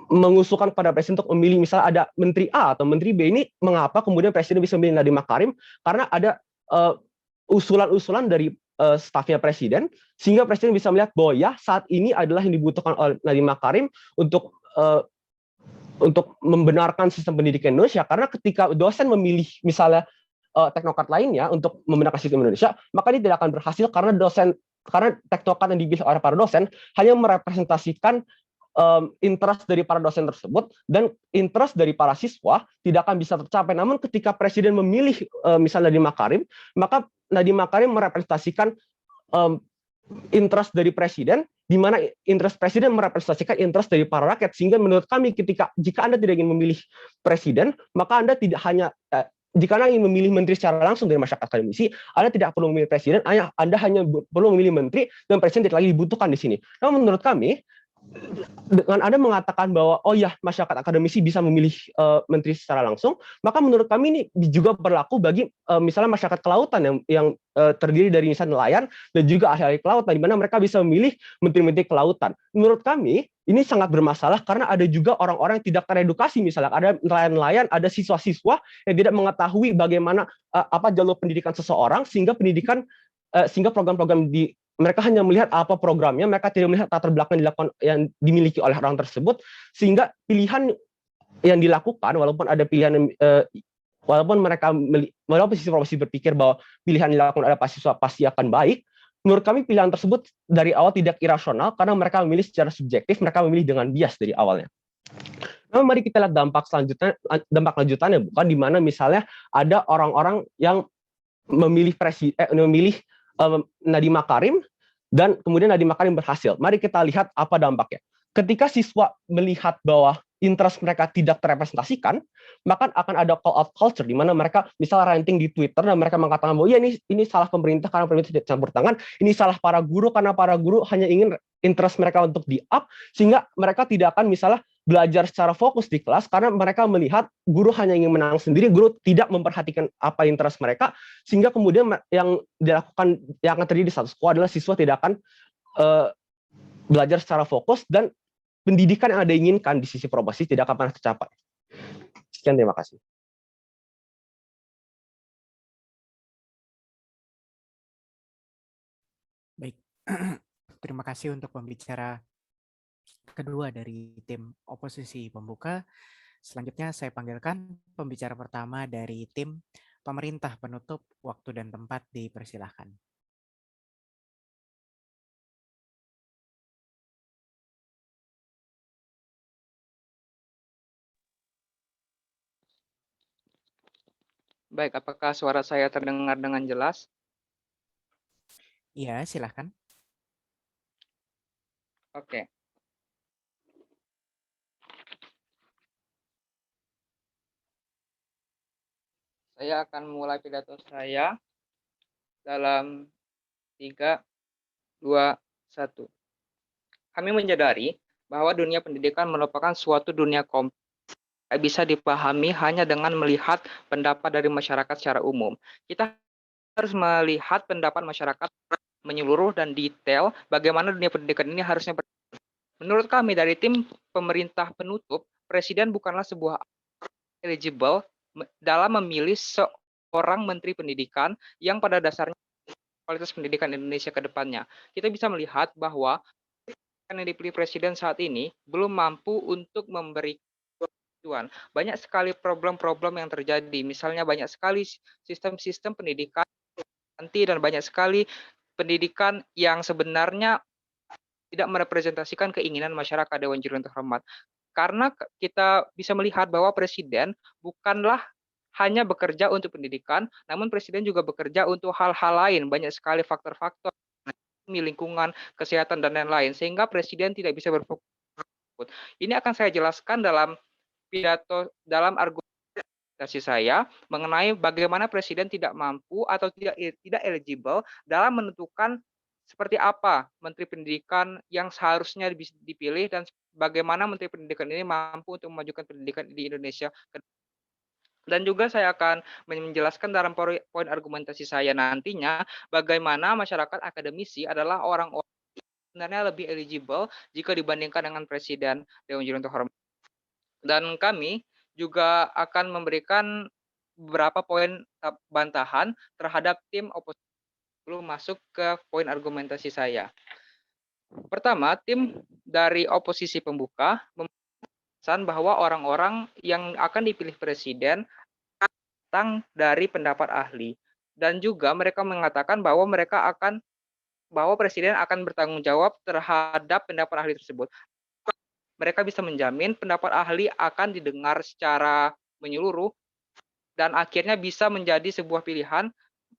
mengusulkan kepada presiden untuk memilih misalnya ada menteri A atau menteri B. Ini mengapa kemudian presiden bisa memilih Nadiem Makarim, karena ada usulan-usulan dari stafnya presiden sehingga presiden bisa melihat bahwa ya saat ini adalah yang dibutuhkan oleh Nadiem Makarim untuk membenarkan sistem pendidikan Indonesia. Karena ketika dosen memilih misalnya teknokrat lainnya untuk membenarkan sistem Indonesia, maka dia tidak akan berhasil karena teknokrat yang dipilih oleh para dosen hanya merepresentasikan interest dari para dosen tersebut dan interest dari para siswa tidak akan bisa tercapai. Namun ketika presiden memilih misalnya Nadiem Makarim, maka Nadiem Makarim merepresentasikan interest dari presiden, di mana interest presiden merepresentasikan interest dari para rakyat. Sehingga menurut kami jika Anda tidak ingin memilih presiden, maka Anda tidak hanya jika Anda ingin memilih menteri secara langsung dari masyarakat akademisi, Anda tidak perlu memilih presiden, Anda hanya perlu memilih menteri dan presiden tidak lagi dibutuhkan di sini. Namun menurut kami, dengan Anda mengatakan bahwa oh ya masyarakat akademisi bisa memilih menteri secara langsung, maka menurut kami ini juga berlaku bagi misalnya masyarakat kelautan yang terdiri dari misalnya nelayan dan juga ahli-ahli kelautan, di mana mereka bisa memilih menteri-menteri kelautan. Menurut kami ini sangat bermasalah karena ada juga orang-orang yang tidak teredukasi, misalnya ada nelayan-nelayan, ada siswa-siswa yang tidak mengetahui bagaimana apa jalur pendidikan seseorang sehingga program-program mereka hanya melihat apa programnya, mereka tidak melihat latar belakang yang dimiliki oleh orang tersebut, sehingga pilihan yang dilakukan, walaupun ada pilihan, walaupun sisi profesi berpikir bahwa pilihan yang dilakukan oleh siswa pasti akan baik, menurut kami pilihan tersebut dari awal tidak irasional, karena mereka memilih secara subjektif, mereka memilih dengan bias dari awalnya. Nah, mari kita lihat dampak lanjutannya, bukan di mana misalnya ada orang-orang yang memilih Nadiem Makarim dan kemudian Nadiem Makarim berhasil. Mari kita lihat apa dampaknya. Ketika siswa melihat bahwa interest mereka tidak terrepresentasikan, maka akan ada call out culture di mana mereka misalnya ranting di Twitter dan mereka mengatakan bahwa ya ini salah pemerintah karena pemerintah tidak campur tangan, ini salah para guru karena para guru hanya ingin interest mereka untuk di-up, sehingga mereka tidak akan misalnya belajar secara fokus di kelas karena mereka melihat guru hanya ingin menang sendiri, guru tidak memperhatikan apa interest mereka, sehingga kemudian yang akan terjadi di status quo adalah siswa tidak akan belajar secara fokus dan pendidikan yang Anda inginkan di sisi profesi tidak akan pernah tercapai. Sekian, terima kasih.
Baik, terima kasih untuk pembicara kedua dari tim oposisi pembuka. Selanjutnya saya panggilkan pembicara pertama dari tim pemerintah penutup. Waktu dan tempat dipersilahkan.
Baik, apakah suara saya terdengar dengan jelas?
Iya, silahkan.
Oke. Saya akan mulai pidato saya dalam 3, 2, 1. Kami menyadari bahwa dunia pendidikan merupakan suatu dunia kompleks, bisa dipahami hanya dengan melihat pendapat dari masyarakat secara umum. Kita harus melihat pendapat masyarakat menyeluruh dan detail bagaimana dunia pendidikan ini harusnya berjalan. Menurut kami dari tim pemerintah penutup, presiden bukanlah sebuah eligible dalam memilih seorang menteri pendidikan yang pada dasarnya kualitas pendidikan Indonesia ke depannya. Kita bisa melihat bahwa
yang dipilih presiden saat ini belum mampu untuk memberi tujuan. Banyak sekali problem-problem yang terjadi. Misalnya banyak sekali sistem-sistem pendidikan nanti dan banyak sekali pendidikan yang sebenarnya tidak merepresentasikan keinginan masyarakat Dewan Juri yang terhormat. Karena kita bisa melihat bahwa presiden bukanlah hanya bekerja untuk pendidikan, namun presiden juga bekerja untuk hal-hal lain, banyak sekali faktor-faktor lingkungan, kesehatan dan lain-lain, sehingga presiden tidak bisa berfokus. Ini akan saya jelaskan dalam pidato dalam argumentasi saya mengenai bagaimana presiden tidak mampu atau tidak eligible dalam menentukan seperti apa menteri pendidikan yang seharusnya dipilih dan bagaimana menteri pendidikan ini mampu untuk memajukan pendidikan di Indonesia. Dan juga saya akan menjelaskan dalam poin argumentasi saya nantinya bagaimana masyarakat akademisi adalah orang-orang sebenarnya lebih eligible jika dibandingkan dengan presiden Dewan Juri yang terhormat. Dan kami juga akan memberikan beberapa poin bantahan terhadap tim oposisi sebelum masuk ke poin argumentasi saya. Pertama, tim dari oposisi pembuka memesan bahwa orang-orang yang akan dipilih presiden datang dari pendapat ahli. Dan juga mereka mengatakan bahwa presiden akan bertanggung jawab terhadap pendapat ahli tersebut. Mereka bisa menjamin pendapat ahli akan didengar secara menyeluruh dan akhirnya bisa menjadi sebuah pilihan.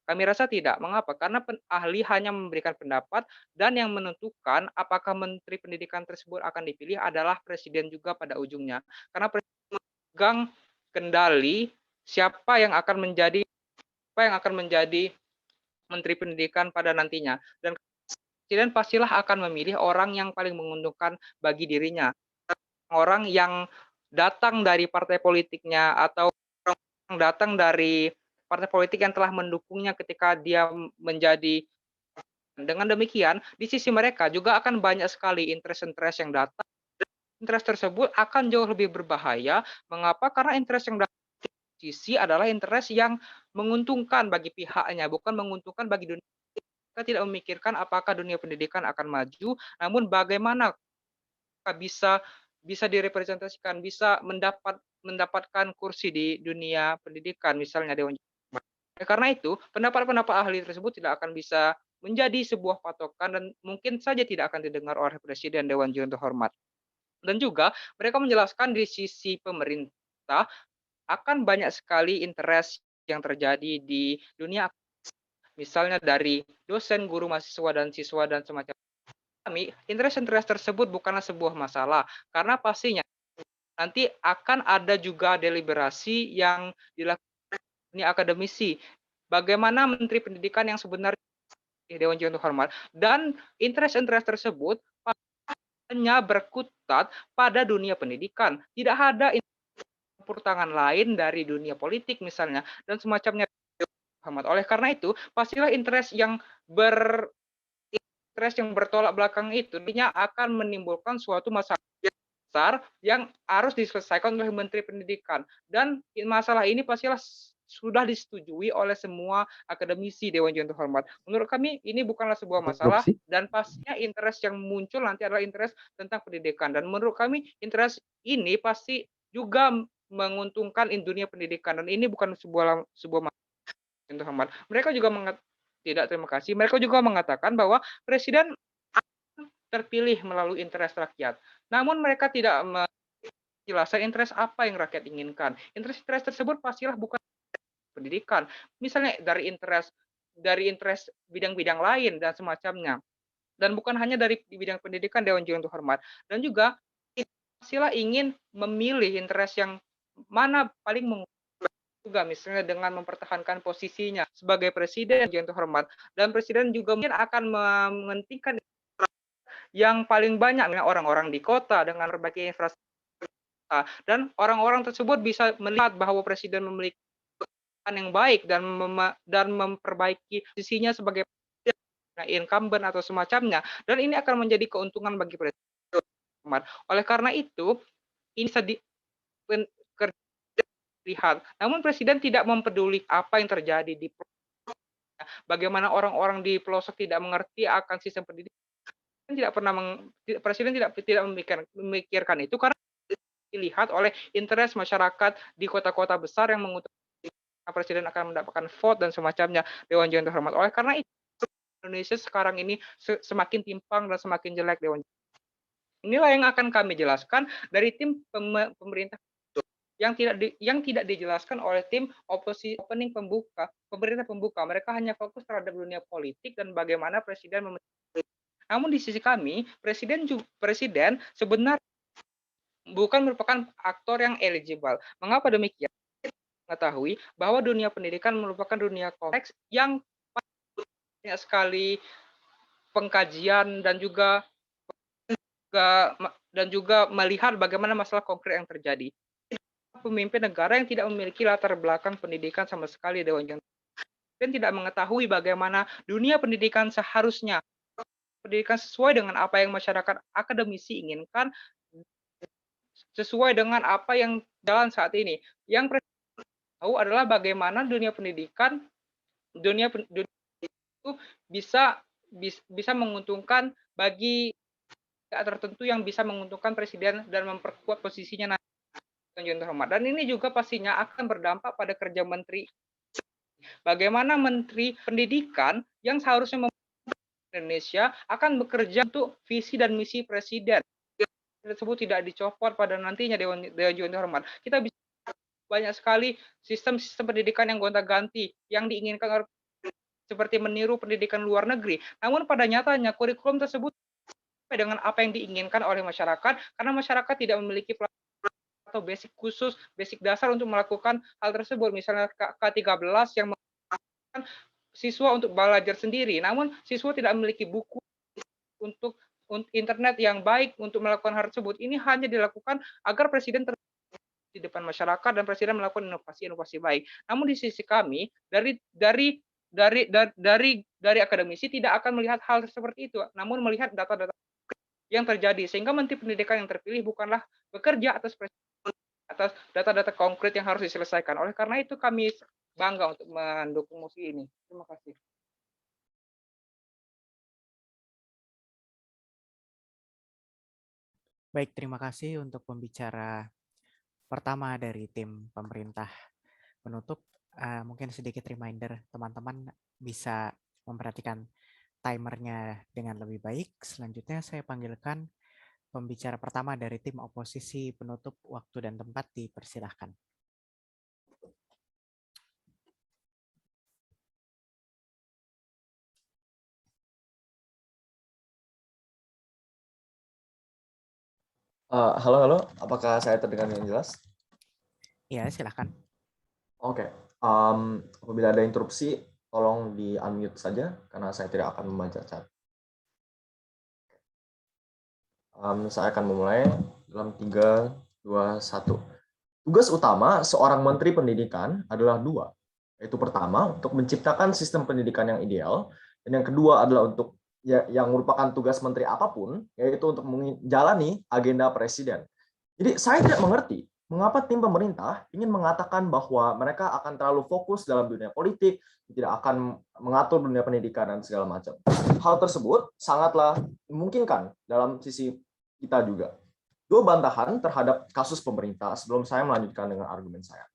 Kami rasa tidak. Mengapa? Karena ahli hanya memberikan pendapat dan yang menentukan apakah menteri pendidikan tersebut akan dipilih adalah presiden juga pada ujungnya. Karena presiden memegang kendali siapa yang akan menjadi menteri pendidikan pada nantinya. Dan presiden pastilah akan memilih orang yang paling menguntungkan bagi dirinya. Orang yang datang dari partai politiknya atau orang yang datang dari partai politik yang telah mendukungnya ketika dia menjadi. Dengan demikian, di sisi mereka juga akan banyak sekali interest-interest yang datang. Interest tersebut akan jauh lebih berbahaya. Mengapa? Karena interest yang datang di sisi adalah interest yang menguntungkan bagi pihaknya, bukan menguntungkan bagi dunia. Kita tidak memikirkan apakah dunia pendidikan akan maju, namun bagaimana bisa direpresentasikan, bisa mendapatkan kursi di dunia pendidikan, misalnya Dewan. Karena itu, pendapat-pendapat ahli tersebut tidak akan bisa menjadi sebuah patokan dan mungkin saja tidak akan didengar oleh Presiden Dewan Juri yang terhormat. Dan juga mereka menjelaskan di sisi pemerintah akan banyak sekali interest yang terjadi di dunia, misalnya dari dosen, guru, mahasiswa, dan siswa, dan semacam. Kami, interest tersebut bukanlah sebuah masalah, karena pastinya nanti akan ada juga deliberasi yang dilakukan ini akademisi. Bagaimana menteri pendidikan yang sebenarnya Dewan Juri yang terhormat dan interest tersebut hanya berkutat pada dunia pendidikan. Tidak ada campur tangan lain dari dunia politik misalnya dan semacamnya. Oleh karena itu, pastilah interest yang bertolak belakang itu nantinya akan menimbulkan suatu masalah besar yang harus diselesaikan oleh Menteri Pendidikan. Dan masalah ini pastilah sudah disetujui oleh semua akademisi Dewan Juri yang terhormat. Menurut kami ini bukanlah sebuah masalah dan pastinya interest yang muncul nanti adalah interest tentang pendidikan. Dan menurut kami interest ini pasti juga menguntungkan dunia pendidikan dan ini bukan sebuah masalah yang terhormat. Mereka juga tidak terima kasih. Mereka juga mengatakan bahwa presiden terpilih melalui interest rakyat. Namun mereka tidak menjelaskan interest apa yang rakyat inginkan. Interest tersebut pastilah bukan pendidikan. Misalnya dari interest bidang-bidang lain dan semacamnya. Dan bukan hanya dari bidang pendidikan Dewan Juri yang terhormat. Dan juga pastilah ingin memilih interest yang mana paling juga misalnya dengan mempertahankan posisinya sebagai presiden yang terhormat dan presiden juga mungkin akan mementingkan yang paling banyak orang-orang di kota dengan berbagai infrastruktur dan orang-orang tersebut bisa melihat bahwa presiden memiliki yang baik dan memperbaiki posisinya sebagai incumbent atau semacamnya dan ini akan menjadi keuntungan bagi presiden. Oleh karena itu ini lihat. Namun presiden tidak mempeduli apa yang terjadi di pelosok. Bagaimana orang-orang di pelosok tidak mengerti akan sistem pendidikan. Presiden tidak memikirkan itu karena dilihat oleh interest masyarakat di kota-kota besar yang mengutamakan presiden akan mendapatkan vote dan semacamnya. Dewan yang terhormat. Oleh karena itu Indonesia sekarang ini semakin timpang dan semakin jelek, Dewan. Inilah yang akan kami jelaskan dari tim pemerintah yang tidak dijelaskan oleh tim oposisi pemerintah pembuka. Mereka hanya fokus terhadap dunia politik dan bagaimana presiden namun di sisi kami, presiden sebenarnya bukan merupakan aktor yang eligible. Mengapa demikian? Mengetahui bahwa dunia pendidikan merupakan dunia kompleks yang banyak sekali pengkajian dan juga melihat bagaimana masalah konkret yang terjadi. Pemimpin negara yang tidak memiliki latar belakang pendidikan sama sekali, Dewan dan tidak mengetahui bagaimana dunia pendidikan seharusnya pendidikan sesuai dengan apa yang masyarakat akademisi inginkan, sesuai dengan apa yang jalan saat ini. Yang Presiden tahu adalah bagaimana dunia pendidikan itu bisa menguntungkan bagi tertentu yang bisa menguntungkan presiden dan memperkuat posisinya nanti. Dan ini juga pastinya akan berdampak pada kerja menteri. Bagaimana menteri pendidikan yang seharusnya Indonesia akan bekerja untuk visi dan misi presiden tersebut tidak dicopot pada nantinya Dewan Terhormat. Kita bisa banyak sekali sistem-sistem pendidikan yang gonta-ganti yang diinginkan oleh seperti meniru pendidikan luar negeri. Namun pada nyatanya kurikulum tersebut dengan apa yang diinginkan oleh masyarakat karena masyarakat tidak memiliki atau basic khusus, basic dasar untuk melakukan hal tersebut. Misalnya K13 yang menggunakan siswa untuk belajar sendiri, namun siswa tidak memiliki buku untuk internet yang baik untuk melakukan hal tersebut. Ini hanya dilakukan agar presiden di depan masyarakat dan presiden melakukan inovasi-inovasi baik. Namun di sisi kami dari akademisi tidak akan melihat hal seperti itu, namun melihat data-data yang terjadi sehingga menteri pendidikan yang terpilih bukanlah bekerja atas data-data konkret yang harus diselesaikan. Oleh karena itu kami bangga untuk mendukung mosi ini. Terima kasih.
Baik, terima kasih untuk pembicara pertama dari tim pemerintah penutup. Mungkin sedikit reminder, teman-teman bisa memperhatikan timernya dengan lebih baik. Selanjutnya saya panggilkan pembicara pertama dari tim oposisi penutup. Waktu dan tempat dipersilahkan.
Halo, apakah saya terdengar dengan jelas?
Ya, silahkan.
Oke, apabila ada interupsi, tolong di-unmute saja, karena saya tidak akan membaca chat. Saya akan memulai dalam 3, 2, 1. Tugas utama seorang Menteri Pendidikan adalah 2, yaitu pertama, untuk menciptakan sistem pendidikan yang ideal, dan yang kedua adalah untuk yang merupakan tugas menteri apapun, yaitu untuk menjalani agenda presiden. Jadi saya tidak mengerti mengapa tim pemerintah ingin mengatakan bahwa mereka akan terlalu fokus dalam dunia politik, tidak akan mengatur dunia pendidikan dan segala macam. Hal tersebut sangatlah memungkinkan dalam sisi kita juga. 2 bantahan terhadap kasus pemerintah sebelum saya melanjutkan dengan argumen saya.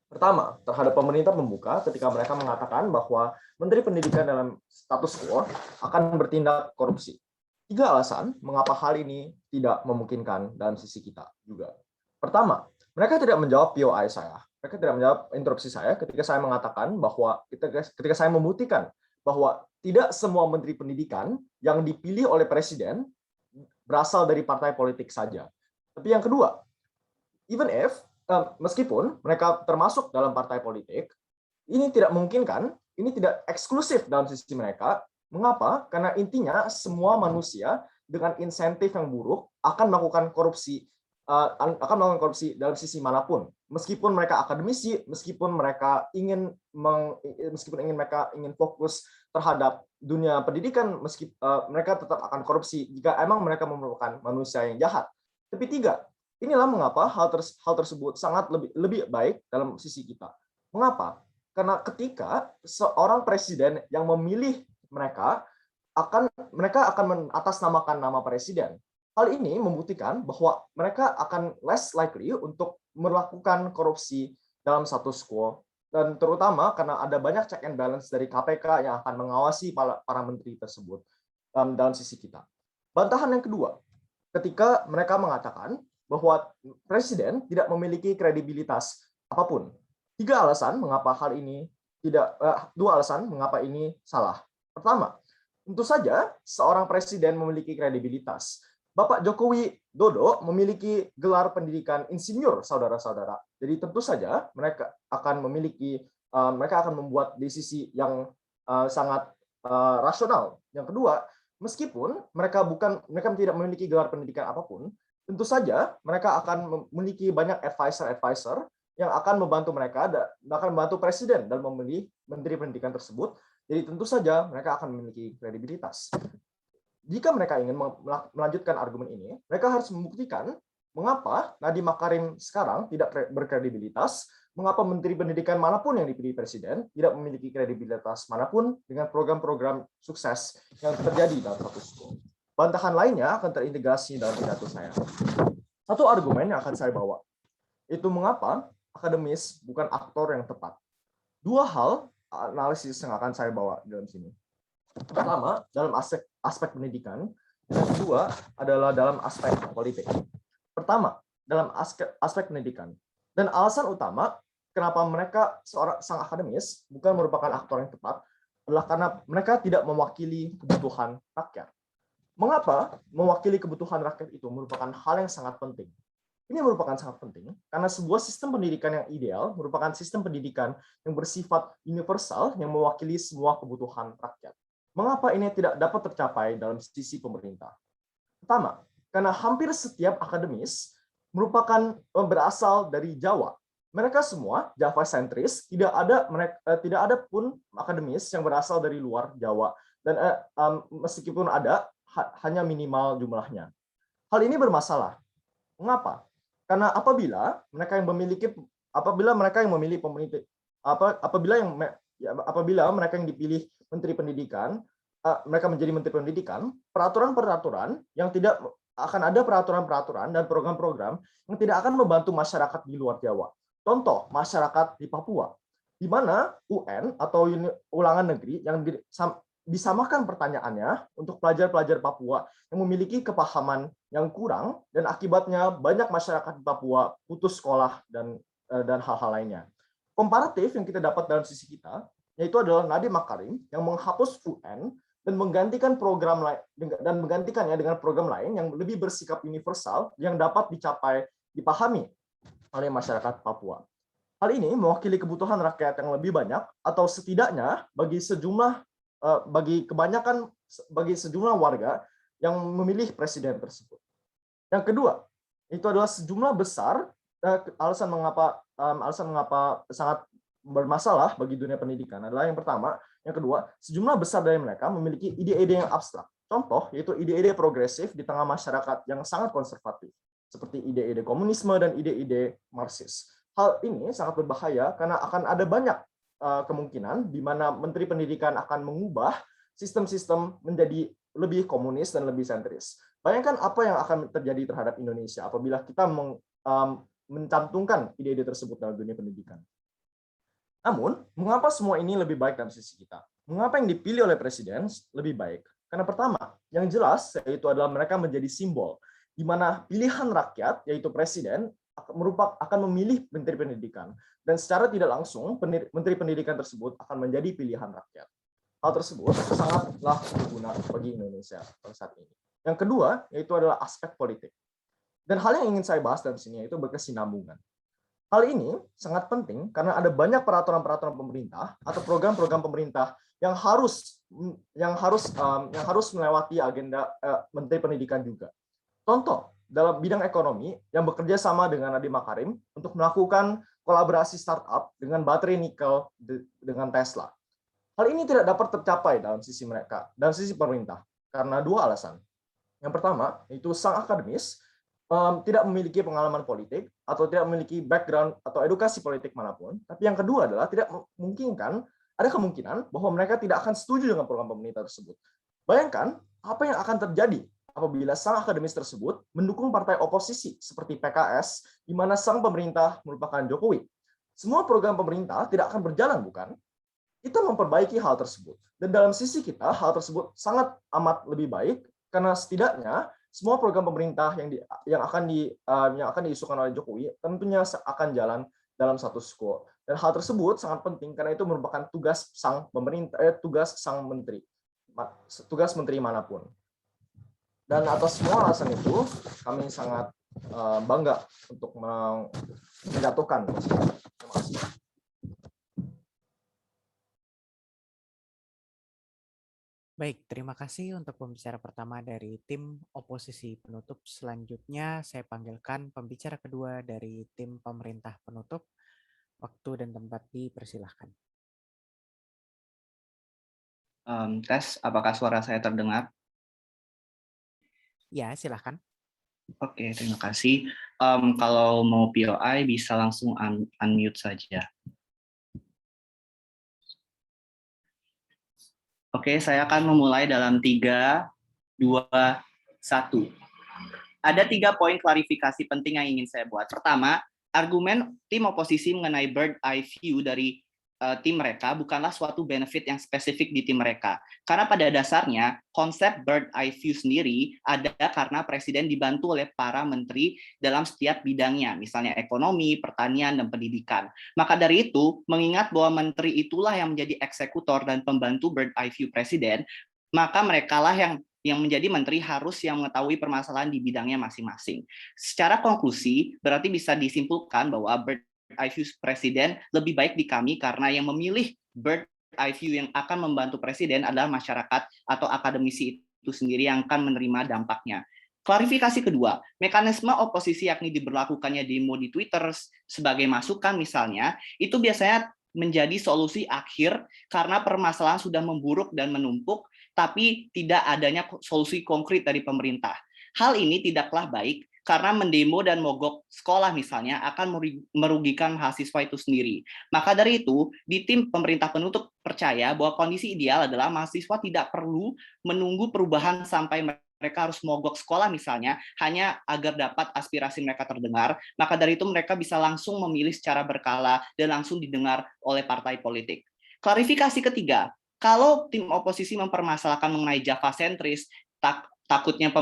Pertama, terhadap pemerintah membuka ketika mereka mengatakan bahwa Menteri Pendidikan dalam status quo akan bertindak korupsi. 3 alasan mengapa hal ini tidak memungkinkan dalam sisi kita juga. Pertama, mereka tidak menjawab POI saya. Mereka tidak menjawab interupsi saya ketika saya mengatakan bahwa ketika saya membuktikan bahwa tidak semua Menteri Pendidikan yang dipilih oleh Presiden berasal dari partai politik saja. Tapi yang kedua, meskipun mereka termasuk dalam partai politik, ini tidak memungkinkan, ini tidak eksklusif dalam sisi mereka. Mengapa? Karena intinya semua manusia dengan insentif yang buruk akan melakukan korupsi dalam sisi manapun. Meskipun mereka akademisi, meskipun mereka ingin fokus terhadap dunia pendidikan, mereka tetap akan korupsi jika emang mereka merupakan manusia yang jahat. Tapi 3, inilah mengapa hal tersebut sangat lebih baik dalam sisi kita. Mengapa? Karena ketika seorang presiden yang memilih mereka mereka akan mengatasnamakan nama presiden. Hal ini membuktikan bahwa mereka akan less likely untuk melakukan korupsi dalam status quo, dan terutama karena ada banyak check and balance dari KPK yang akan mengawasi para menteri tersebut dalam sisi kita. Bantahan yang kedua, ketika mereka mengatakan bahwa presiden tidak memiliki kredibilitas apapun. Dua alasan mengapa ini salah. Pertama, tentu saja seorang presiden memiliki kredibilitas. Bapak Joko Widodo memiliki gelar pendidikan insinyur, saudara-saudara. Jadi tentu saja mereka akan membuat desisi yang sangat rasional. Yang kedua, meskipun mereka tidak memiliki gelar pendidikan apapun, tentu saja mereka akan memiliki banyak advisor yang akan membantu mereka dan akan membantu presiden dalam memilih menteri pendidikan tersebut. Jadi tentu saja mereka akan memiliki kredibilitas. Jika mereka ingin melanjutkan argumen ini, mereka harus membuktikan mengapa Nadiem Makarim sekarang tidak berkredibilitas, mengapa menteri pendidikan manapun yang dipilih presiden tidak memiliki kredibilitas manapun dengan program-program sukses yang terjadi dalam status quo. Bantahan lainnya akan terintegrasi dalam pidato saya. Satu argumen yang akan saya bawa, itu mengapa akademis bukan aktor yang tepat. Dua hal analisis yang akan saya bawa dalam sini. Pertama, dalam aspek pendidikan, yang kedua adalah dalam aspek politik. Pertama, dalam aspek pendidikan. Dan alasan utama kenapa mereka sang akademis bukan merupakan aktor yang tepat adalah karena mereka tidak mewakili kebutuhan rakyat. Mengapa mewakili kebutuhan rakyat itu merupakan hal yang sangat penting? Ini merupakan sangat penting karena sebuah sistem pendidikan yang ideal merupakan sistem pendidikan yang bersifat universal yang mewakili semua kebutuhan rakyat. Mengapa ini tidak dapat tercapai dalam sisi pemerintah? Pertama, karena hampir setiap akademis berasal dari Jawa. Mereka semua Java sentris, tidak ada pun akademis yang berasal dari luar Jawa. Dan meskipun ada, hanya minimal jumlahnya. Hal ini bermasalah. Mengapa? Karena apabila mereka yang dipilih menteri pendidikan, mereka menjadi menteri pendidikan, peraturan-peraturan yang tidak akan ada peraturan-peraturan dan program-program yang tidak akan membantu masyarakat di luar Jawa. Contoh, masyarakat di Papua, di mana UN atau ulangan negeri yang disamakan pertanyaannya untuk pelajar-pelajar Papua yang memiliki kepahaman yang kurang dan akibatnya banyak masyarakat di Papua putus sekolah dan hal-hal lainnya. Komparatif yang kita dapat dalam sisi kita yaitu adalah Nadiem Makarim yang menghapus UN dan menggantikannya dengan program lain yang lebih bersikap universal yang dapat dipahami oleh masyarakat Papua. Hal ini mewakili kebutuhan rakyat yang lebih banyak atau setidaknya bagi sejumlah warga yang memilih presiden tersebut. Yang kedua, itu adalah sejumlah besar alasan mengapa sangat bermasalah bagi dunia pendidikan adalah yang pertama, yang kedua, sejumlah besar dari mereka memiliki ide-ide yang abstrak. Contoh, yaitu ide-ide progresif di tengah masyarakat yang sangat konservatif, seperti ide-ide komunisme dan ide-ide Marxis. Hal ini sangat berbahaya karena akan ada banyak kemungkinan di mana menteri pendidikan akan mengubah sistem-sistem menjadi lebih komunis dan lebih sentris. Bayangkan apa yang akan terjadi terhadap Indonesia apabila kita mencantumkan ide-ide tersebut dalam dunia pendidikan. Namun, mengapa semua ini lebih baik dalam sisi kita? Mengapa yang dipilih oleh presiden lebih baik? Karena pertama, yang jelas yaitu adalah mereka menjadi simbol di mana pilihan rakyat yaitu presiden akan memilih menteri pendidikan dan secara tidak langsung menteri pendidikan tersebut akan menjadi pilihan rakyat. Hal tersebut sangatlah berguna bagi Indonesia pada saat ini. Yang kedua yaitu adalah aspek politik. Dan hal yang ingin saya bahas dalam sini yaitu berkesinambungan. Hal ini sangat penting karena ada banyak peraturan-peraturan pemerintah atau program-program pemerintah yang harus melewati agenda Menteri Pendidikan juga. Contoh, dalam bidang ekonomi yang bekerja sama dengan Nadiem Makarim untuk melakukan kolaborasi startup dengan baterai nikel dengan Tesla. Hal ini tidak dapat tercapai dalam sisi pemerintah karena dua alasan. Yang pertama, itu sang akademis tidak memiliki pengalaman politik atau tidak memiliki background atau edukasi politik manapun. Tapi yang kedua adalah ada kemungkinan bahwa mereka tidak akan setuju dengan program pemerintah tersebut. Bayangkan apa yang akan terjadi apabila sang akademis tersebut mendukung partai oposisi seperti PKS, di mana sang pemerintah merupakan Jokowi. Semua program pemerintah tidak akan berjalan, bukan? Kita memperbaiki hal tersebut. Dan dalam sisi kita, hal tersebut sangat amat lebih baik, karena setidaknya semua program pemerintah yang akan diisukan oleh Jokowi tentunya akan jalan dalam status quo. Dan hal tersebut sangat penting karena itu merupakan tugas sang pemerintah, tugas sang menteri, tugas menteri manapun. Dan atas semua alasan itu, kami sangat bangga untuk menjatuhkan. Terima kasih.
Baik, terima kasih untuk pembicara pertama dari tim oposisi penutup. Selanjutnya saya panggilkan pembicara kedua dari tim pemerintah penutup. Waktu dan tempat dipersilahkan.
Tes, apakah suara saya terdengar?
Ya, silahkan.
Oke, terima kasih. Kalau mau POI bisa langsung unmute saja. Oke, saya akan memulai dalam 3, 2, 1. Ada 3 poin klarifikasi penting yang ingin saya buat. Pertama, argumen tim oposisi mengenai bird eye view dari tim mereka bukanlah suatu benefit yang spesifik di tim mereka. Karena pada dasarnya konsep bird eye view sendiri ada karena presiden dibantu oleh para menteri dalam setiap bidangnya, misalnya ekonomi, pertanian, dan pendidikan. Maka dari itu, mengingat bahwa menteri itulah yang menjadi eksekutor dan pembantu bird eye view presiden, maka merekalah yang menjadi menteri harus yang mengetahui permasalahan di bidangnya masing-masing. Secara konklusi, berarti bisa disimpulkan bahwa bird eye view presiden lebih baik di kami karena yang memilih bird eye view yang akan membantu presiden adalah masyarakat atau akademisi itu sendiri yang akan menerima dampaknya. Klarifikasi kedua, mekanisme oposisi yakni diberlakukannya demo di Twitter sebagai masukan misalnya, itu biasanya menjadi solusi akhir karena permasalahan sudah memburuk dan menumpuk, tapi tidak adanya solusi konkret dari pemerintah. Hal ini tidaklah baik karena mendemo dan mogok sekolah misalnya akan merugikan mahasiswa itu sendiri. Maka dari itu, di tim pemerintah penutup percaya bahwa kondisi ideal adalah mahasiswa tidak perlu menunggu perubahan sampai mereka harus mogok sekolah misalnya, hanya agar dapat aspirasi mereka terdengar. Maka dari itu mereka bisa langsung memilih secara berkala dan langsung didengar oleh partai politik. Klarifikasi ketiga, kalau tim oposisi mempermasalahkan mengenai Java sentris, takutnya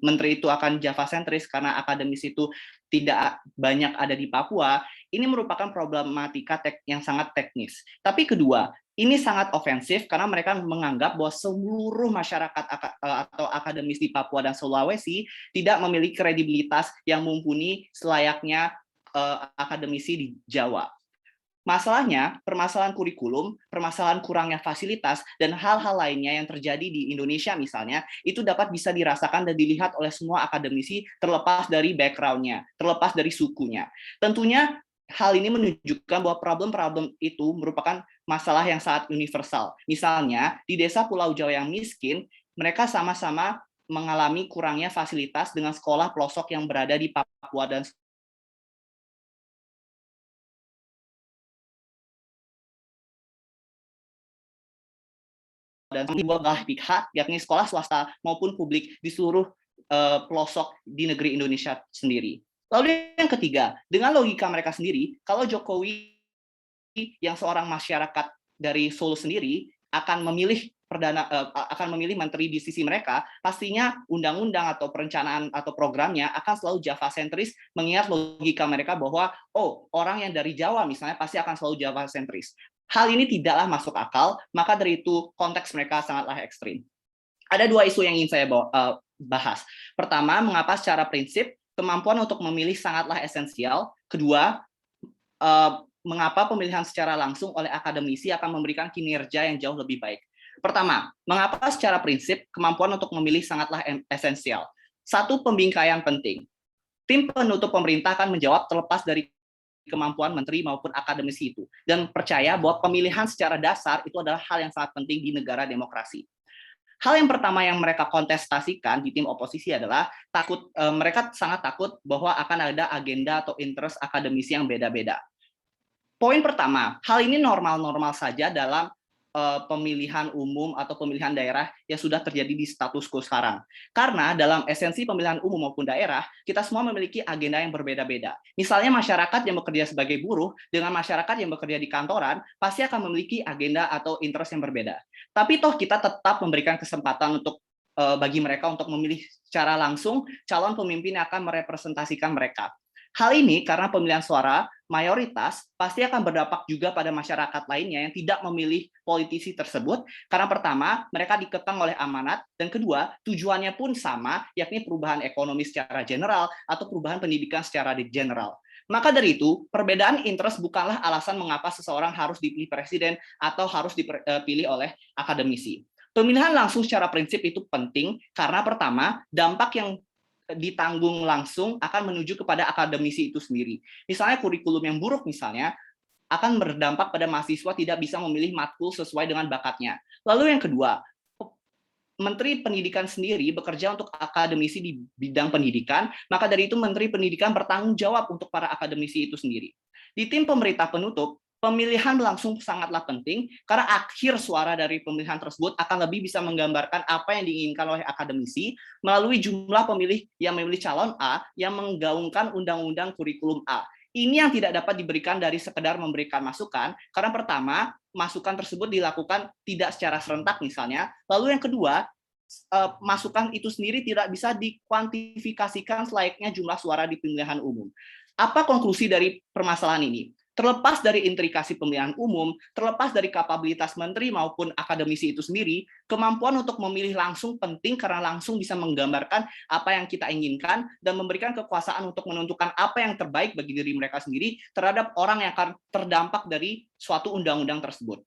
menteri itu akan Java sentris karena akademis itu tidak banyak ada di Papua, ini merupakan problematika yang sangat teknis. Tapi kedua, ini sangat ofensif karena mereka menganggap bahwa seluruh masyarakat atau akademis di Papua dan Sulawesi tidak memiliki kredibilitas yang mumpuni selayaknya akademisi di Jawa. Masalahnya, permasalahan kurikulum, permasalahan kurangnya fasilitas, dan hal-hal lainnya yang terjadi di Indonesia misalnya, itu dapat bisa dirasakan dan dilihat oleh semua akademisi terlepas dari background-nya, terlepas dari sukunya. Tentunya hal ini menunjukkan bahwa problem-problem itu merupakan masalah yang sangat universal. Misalnya, di desa Pulau Jawa yang miskin, mereka sama-sama mengalami kurangnya fasilitas dengan sekolah pelosok yang berada di Papua dan belah pihak, yakni sekolah swasta maupun publik di seluruh pelosok di negeri Indonesia sendiri. Lalu yang ketiga, dengan logika mereka sendiri, kalau Jokowi yang seorang masyarakat dari Solo sendiri akan memilih menteri di sisi mereka, pastinya undang-undang atau perencanaan atau programnya akan selalu Java sentris, mengingat logika mereka bahwa orang yang dari Jawa misalnya pasti akan selalu Java sentris. Hal ini tidaklah masuk akal, maka dari itu konteks mereka sangatlah ekstrim. Ada 2 isu yang ingin saya bahas. Pertama, mengapa secara prinsip kemampuan untuk memilih sangatlah esensial. Kedua, mengapa pemilihan secara langsung oleh akademisi akan memberikan kinerja yang jauh lebih baik. Pertama, mengapa secara prinsip kemampuan untuk memilih sangatlah esensial. Satu pembingkaian penting. Tim penutup pemerintah akan menjawab terlepas dari kemampuan menteri maupun akademisi itu, dan percaya bahwa pemilihan secara dasar itu adalah hal yang sangat penting di negara demokrasi. Hal yang pertama yang mereka kontestasikan di tim oposisi adalah mereka sangat takut bahwa akan ada agenda atau interest akademisi yang beda-beda. Poin pertama, hal ini normal-normal saja dalam pemilihan umum atau pemilihan daerah yang sudah terjadi di status quo sekarang. Karena dalam esensi pemilihan umum maupun daerah, kita semua memiliki agenda yang berbeda-beda. Misalnya masyarakat yang bekerja sebagai buruh dengan masyarakat yang bekerja di kantoran pasti akan memiliki agenda atau interest yang berbeda. Tapi toh kita tetap memberikan kesempatan untuk bagi mereka untuk memilih secara langsung calon pemimpin yang akan merepresentasikan mereka. Hal ini karena pemilihan suara mayoritas pasti akan berdampak juga pada masyarakat lainnya yang tidak memilih politisi tersebut, karena pertama, mereka dikekang oleh amanat, dan kedua, tujuannya pun sama, yakni perubahan ekonomi secara general atau perubahan pendidikan secara general. Maka dari itu, perbedaan interest bukanlah alasan mengapa seseorang harus dipilih presiden atau harus dipilih oleh akademisi. Pemilihan langsung secara prinsip itu penting karena pertama, dampak yang ditanggung langsung akan menuju kepada akademisi itu sendiri. Misalnya kurikulum yang buruk misalnya akan berdampak pada mahasiswa tidak bisa memilih matkul sesuai dengan bakatnya. Lalu yang kedua, Menteri Pendidikan sendiri bekerja untuk akademisi di bidang pendidikan, maka dari itu Menteri Pendidikan bertanggung jawab untuk para akademisi itu sendiri. Di tim pemerintah penutup, pemilihan langsung sangatlah penting karena akhir suara dari pemilihan tersebut akan lebih bisa menggambarkan apa yang diinginkan oleh akademisi melalui jumlah pemilih yang memilih calon A yang menggaungkan undang-undang kurikulum A. Ini yang tidak dapat diberikan dari sekedar memberikan masukan, karena pertama, masukan tersebut dilakukan tidak secara serentak misalnya, lalu yang kedua, masukan itu sendiri tidak bisa dikuantifikasikan selayaknya jumlah suara di pemilihan umum. Apa konklusi dari permasalahan ini? Terlepas dari intrikasi pemilihan umum, terlepas dari kapabilitas menteri maupun akademisi itu sendiri, kemampuan untuk memilih langsung penting karena langsung bisa menggambarkan apa yang kita inginkan dan memberikan kekuasaan untuk menentukan apa yang terbaik bagi diri mereka sendiri terhadap orang yang akan terdampak dari suatu undang-undang tersebut.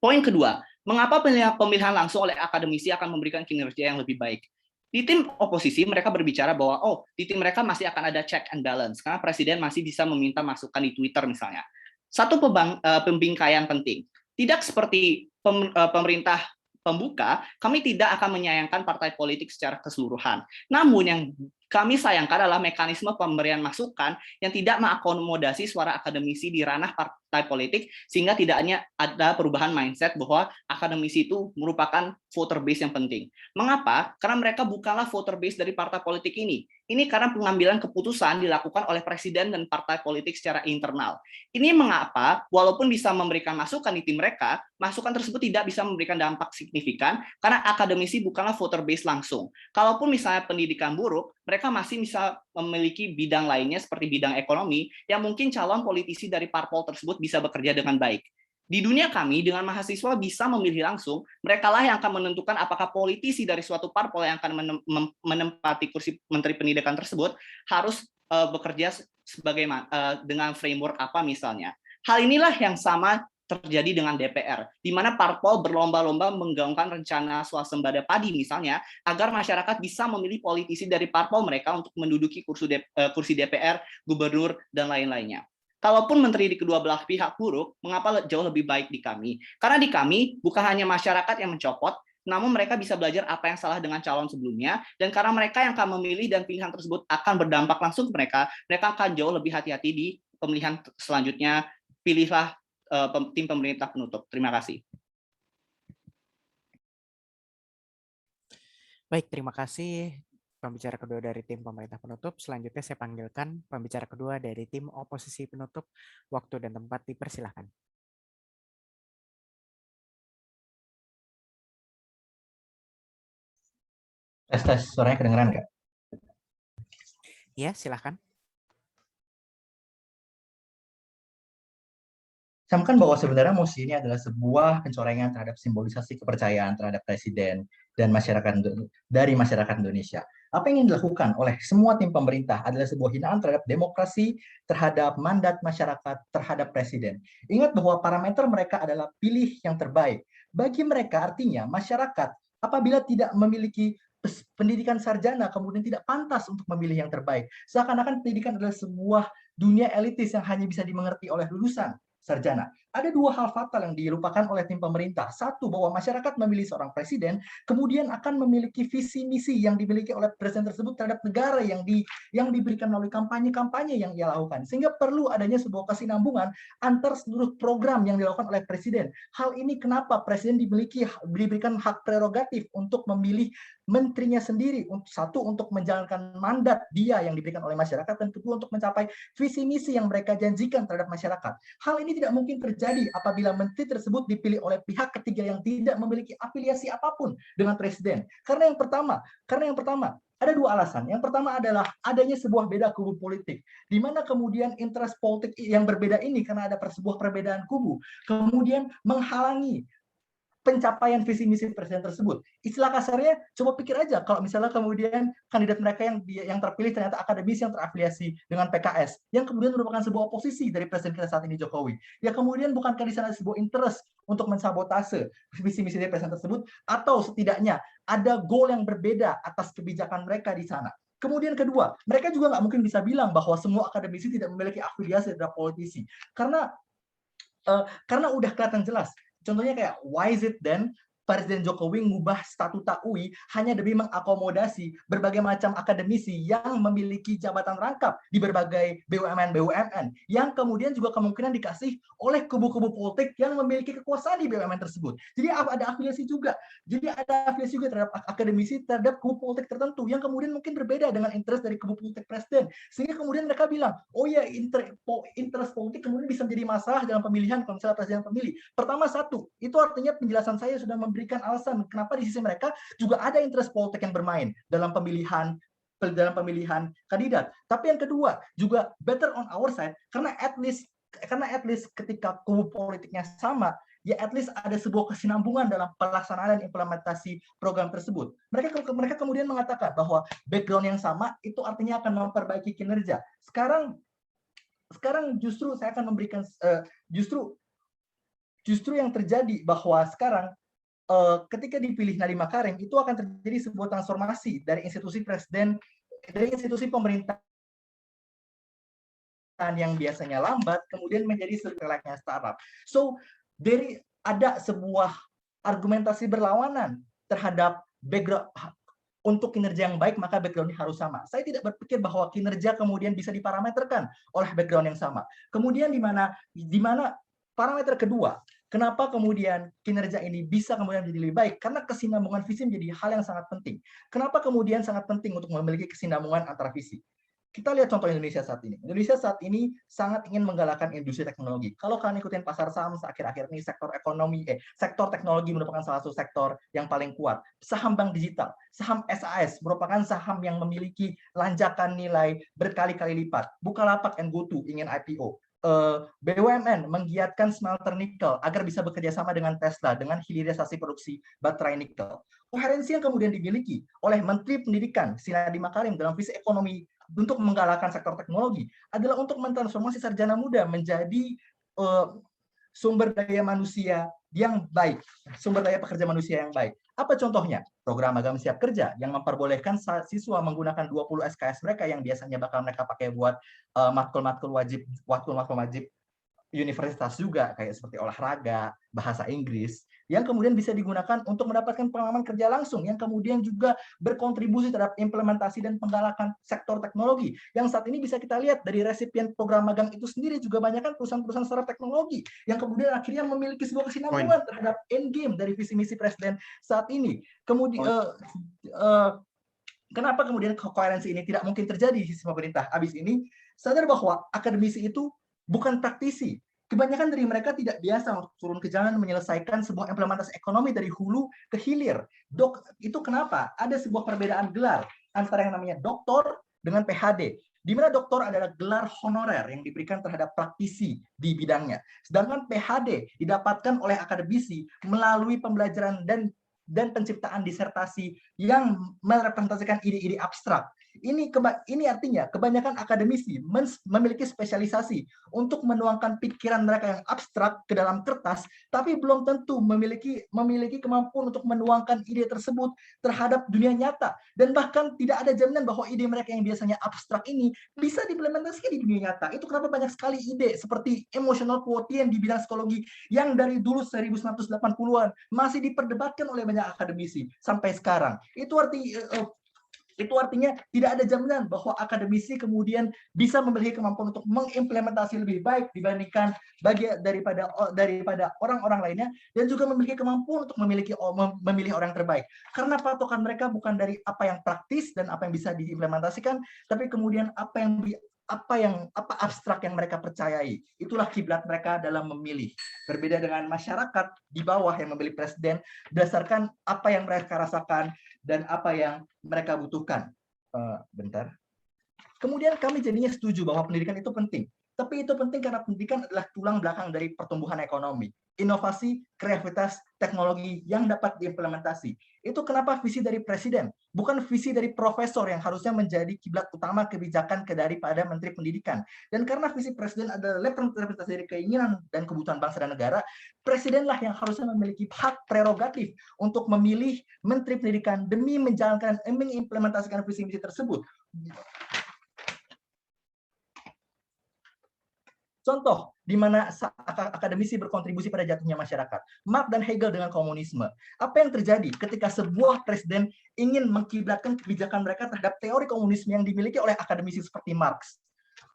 Poin kedua, mengapa pemilihan langsung oleh akademisi akan memberikan kinerja yang lebih baik? Di tim oposisi mereka berbicara bahwa di tim mereka masih akan ada check and balance karena presiden masih bisa meminta masukan di Twitter misalnya. Satu pembingkaian penting. Tidak seperti pemerintah pembuka, kami tidak akan menyayangkan partai politik secara keseluruhan. Namun yang kami sayangkan adalah mekanisme pemberian masukan yang tidak mengakomodasi suara akademisi di ranah partai politik sehingga tidak hanya ada perubahan mindset bahwa akademisi itu merupakan voter base yang penting. Mengapa? Karena mereka bukanlah voter base dari partai politik ini. Ini karena pengambilan keputusan dilakukan oleh presiden dan partai politik secara internal. Ini mengapa walaupun bisa memberikan masukan di tim mereka, masukan tersebut tidak bisa memberikan dampak signifikan karena akademisi bukanlah voter base langsung. Kalaupun misalnya pendidikan buruk, mereka masih bisa memiliki bidang lainnya seperti bidang ekonomi yang mungkin calon politisi dari parpol tersebut bisa bekerja dengan baik. Di dunia kami, dengan mahasiswa bisa memilih langsung, merekalah yang akan menentukan apakah politisi dari suatu parpol yang akan menempati kursi Menteri Pendidikan tersebut harus bekerja dengan framework apa misalnya. Hal inilah yang sama terjadi dengan DPR, di mana parpol berlomba-lomba menggaungkan rencana swasembada padi misalnya, agar masyarakat bisa memilih politisi dari parpol mereka untuk menduduki kursi DPR, gubernur, dan lain-lainnya. Kalaupun menteri di kedua belah pihak buruk, mengapa jauh lebih baik di kami? Karena di kami bukan hanya masyarakat yang mencopot, namun mereka bisa belajar apa yang salah dengan calon sebelumnya, dan karena mereka yang akan memilih dan pilihan tersebut akan berdampak langsung ke mereka akan jauh lebih hati-hati di pemilihan selanjutnya. Pilihlah tim pemerintah penutup. Terima kasih.
Baik, terima kasih pembicara kedua dari tim pemerintah penutup. Selanjutnya saya panggilkan pembicara kedua dari tim oposisi penutup. Waktu dan tempat dipersilahkan.
Tes, suaranya kedengeran nggak?
Iya, silahkan.
Sampaikan bahwa sebenarnya mosi ini adalah sebuah pencorengan terhadap simbolisasi kepercayaan terhadap presiden dan masyarakat dari masyarakat Indonesia. Apa yang ingin dilakukan oleh semua tim pemerintah adalah sebuah hinaan terhadap demokrasi, terhadap mandat masyarakat, terhadap presiden. Ingat bahwa parameter mereka adalah pilih yang terbaik. Bagi mereka artinya masyarakat apabila tidak memiliki pendidikan sarjana kemudian tidak pantas untuk memilih yang terbaik. Seakan-akan pendidikan adalah sebuah dunia elitis yang hanya bisa dimengerti oleh lulusan sarjana. ada dua hal fatal yang dilupakan oleh tim pemerintah. Satu, bahwa masyarakat memilih seorang presiden, kemudian akan memiliki visi misi yang dimiliki oleh presiden tersebut terhadap negara yang diberikan melalui kampanye-kampanye yang ia lakukan. Sehingga perlu adanya sebuah kesinambungan antar seluruh program yang dilakukan oleh presiden. Hal ini kenapa presiden diberikan hak prerogatif untuk memilih menterinya sendiri, satu untuk menjalankan mandat dia yang diberikan oleh masyarakat, dan kedua untuk mencapai visi misi yang mereka janjikan terhadap masyarakat. Hal ini tidak mungkin terjadi apabila menteri tersebut dipilih oleh pihak ketiga yang tidak memiliki afiliasi apapun dengan presiden. Karena yang pertama ada dua alasan. Yang pertama adalah adanya sebuah beda kubu politik, di mana kemudian interest politik yang berbeda ini karena ada sebuah perbedaan kubu, kemudian menghalangi pencapaian visi misi presiden tersebut. Istilah kasarnya, coba pikir aja kalau misalnya kemudian kandidat mereka yang terpilih ternyata akademisi yang terafiliasi dengan PKS, yang kemudian merupakan sebuah oposisi dari presiden kita saat ini, Jokowi. Ya kemudian bukankah di sana sebuah interest untuk mensabotase visi misi dari presiden tersebut, atau setidaknya ada goal yang berbeda atas kebijakan mereka di sana. Kemudian kedua, mereka juga nggak mungkin bisa bilang bahwa semua akademisi tidak memiliki afiliasi terhadap politisi, karena udah kelihatan jelas. Contohnya kayak, why is it then Presiden Jokowi mengubah statuta UI hanya demi mengakomodasi berbagai macam akademisi yang memiliki jabatan rangkap di berbagai BUMN yang kemudian juga kemungkinan dikasih oleh kubu-kubu politik yang memiliki kekuasaan di BUMN tersebut. Jadi ada afiliasi juga. Jadi ada afiliasi juga terhadap akademisi terhadap kubu politik tertentu yang kemudian mungkin berbeda dengan interest dari kubu politik presiden. Sehingga kemudian mereka bilang, oh ya, interest politik kemudian bisa menjadi masalah dalam pemilihan kalau misalnya presiden pemilih. Pertama, satu, itu artinya penjelasan saya sudah memberikan alasan kenapa di sisi mereka juga ada interest politik yang bermain dalam pemilihan kandidat. Tapi yang kedua juga better on our side, karena at least ketika kubu politiknya sama, ya at least ada sebuah kesinambungan dalam pelaksanaan dan implementasi program tersebut. Mereka kemudian mengatakan bahwa background yang sama itu artinya akan memperbaiki kinerja. Sekarang justru saya akan memberikan justru yang terjadi bahwa sekarang ketika dipilih Nadiem Makarim itu akan terjadi sebuah transformasi dari institusi presiden, dari institusi pemerintahan yang biasanya lambat kemudian menjadi selayaknya startup. So dari ada sebuah argumentasi berlawanan terhadap background. Untuk kinerja yang baik maka background-nya harus sama. Saya tidak berpikir bahwa kinerja kemudian bisa diparameterkan oleh background yang sama. Kemudian di mana parameter kedua, kenapa kemudian kinerja ini bisa kemudian menjadi lebih baik? Karena kesinambungan visi menjadi hal yang sangat penting. Kenapa kemudian sangat penting untuk memiliki kesinambungan antara visi? Kita lihat contoh Indonesia saat ini. Indonesia saat ini sangat ingin menggalakkan industri teknologi. Kalau kalian ikutin pasar saham akhir-akhir ini, sektor teknologi merupakan salah satu sektor yang paling kuat. Saham bank digital, saham SAS merupakan saham yang memiliki lanjakan nilai berkali-kali lipat. Bukalapak and GoTo ingin IPO. BUMN menggiatkan smelter nikel agar bisa bekerja sama dengan Tesla dengan hilirisasi produksi baterai nikel. Koherensi yang kemudian dimiliki oleh Menteri Pendidikan Nadiem Makarim dalam visi ekonomi untuk menggalakkan sektor teknologi adalah untuk mentransformasi sarjana muda menjadi sumber daya manusia yang baik, sumber daya pekerja manusia yang baik. Apa contohnya? Program Magang Siap Kerja yang memperbolehkan siswa menggunakan 20 SKS mereka yang biasanya bakal mereka pakai buat matkul-matkul wajib universitas juga, kayak seperti olahraga, bahasa Inggris, yang kemudian bisa digunakan untuk mendapatkan pengalaman kerja langsung, yang kemudian juga berkontribusi terhadap implementasi dan penggalakan sektor teknologi. Yang saat ini bisa kita lihat dari resipien program magang itu sendiri juga banyak kan perusahaan-perusahaan startup teknologi, yang kemudian akhirnya memiliki sebuah kesinambungan terhadap endgame dari visi misi presiden saat ini. Kemudian kenapa kemudian koherensi ini tidak mungkin terjadi di sisi pemerintah? Habis ini sadar bahwa akademisi itu bukan praktisi. Kebanyakan dari mereka tidak biasa untuk turun ke jalan menyelesaikan sebuah implementasi ekonomi dari hulu ke hilir. Itu kenapa? Ada sebuah perbedaan gelar antara yang namanya doktor dengan PhD. Di mana doktor adalah gelar honorer yang diberikan terhadap praktisi di bidangnya. Sedangkan PhD didapatkan oleh akademisi melalui pembelajaran dan penciptaan disertasi yang merepresentasikan ide-ide abstrak. Ini artinya kebanyakan akademisi memiliki spesialisasi untuk menuangkan pikiran mereka yang abstrak ke dalam kertas, tapi belum tentu memiliki kemampuan untuk menuangkan ide tersebut terhadap dunia nyata. Dan bahkan tidak ada jaminan bahwa ide mereka yang biasanya abstrak ini bisa diimplementasikan di dunia nyata. Itu kenapa banyak sekali ide seperti emotional quotient di bidang psikologi yang dari dulu 1980-an masih diperdebatkan oleh banyak akademisi sampai sekarang. Itu artinya tidak ada jaminan bahwa akademisi kemudian bisa memiliki kemampuan untuk mengimplementasi lebih baik dibandingkan daripada orang-orang lainnya, dan juga memiliki kemampuan untuk memilih orang terbaik. Karena patokan mereka bukan dari apa yang praktis dan apa yang bisa diimplementasikan, tapi kemudian apa abstrak yang mereka percayai. Itulah kiblat mereka dalam memilih. Berbeda dengan masyarakat di bawah yang memilih presiden berdasarkan apa yang mereka rasakan dan apa yang mereka butuhkan. Kemudian kami jadinya setuju bahwa pendidikan itu penting. Tapi itu penting karena pendidikan adalah tulang belakang dari pertumbuhan ekonomi, inovasi, kreativitas, teknologi yang dapat diimplementasi. Itu kenapa visi dari presiden, bukan visi dari profesor yang harusnya menjadi kiblat utama kebijakan daripada menteri pendidikan. Dan karena visi presiden adalah representasi dari keinginan dan kebutuhan bangsa dan negara, presidenlah yang harusnya memiliki hak prerogatif untuk memilih menteri pendidikan demi mengimplementasikan visi misi tersebut. Contoh di mana akademisi berkontribusi pada jatuhnya masyarakat. Marx dan Hegel dengan komunisme. Apa yang terjadi ketika sebuah presiden ingin mengkiblatkan kebijakan mereka terhadap teori komunisme yang dimiliki oleh akademisi seperti Marx?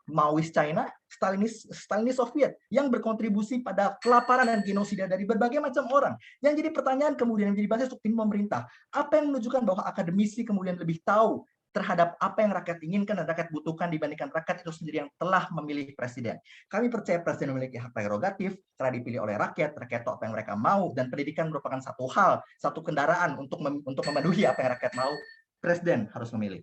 Maoist China, Stalinis Soviet yang berkontribusi pada kelaparan dan genosida dari berbagai macam orang. Yang jadi pertanyaan kemudian yang menjadi basis untuk tim pemerintah. Apa yang menunjukkan bahwa akademisi kemudian lebih tahu terhadap apa yang rakyat inginkan dan rakyat butuhkan dibandingkan rakyat itu sendiri yang telah memilih presiden. Kami percaya presiden memiliki hak prerogatif karena dipilih oleh rakyat tahu apa yang mereka mau, dan pendidikan merupakan satu kendaraan untuk memenuhi apa yang rakyat mau. Presiden harus memilih.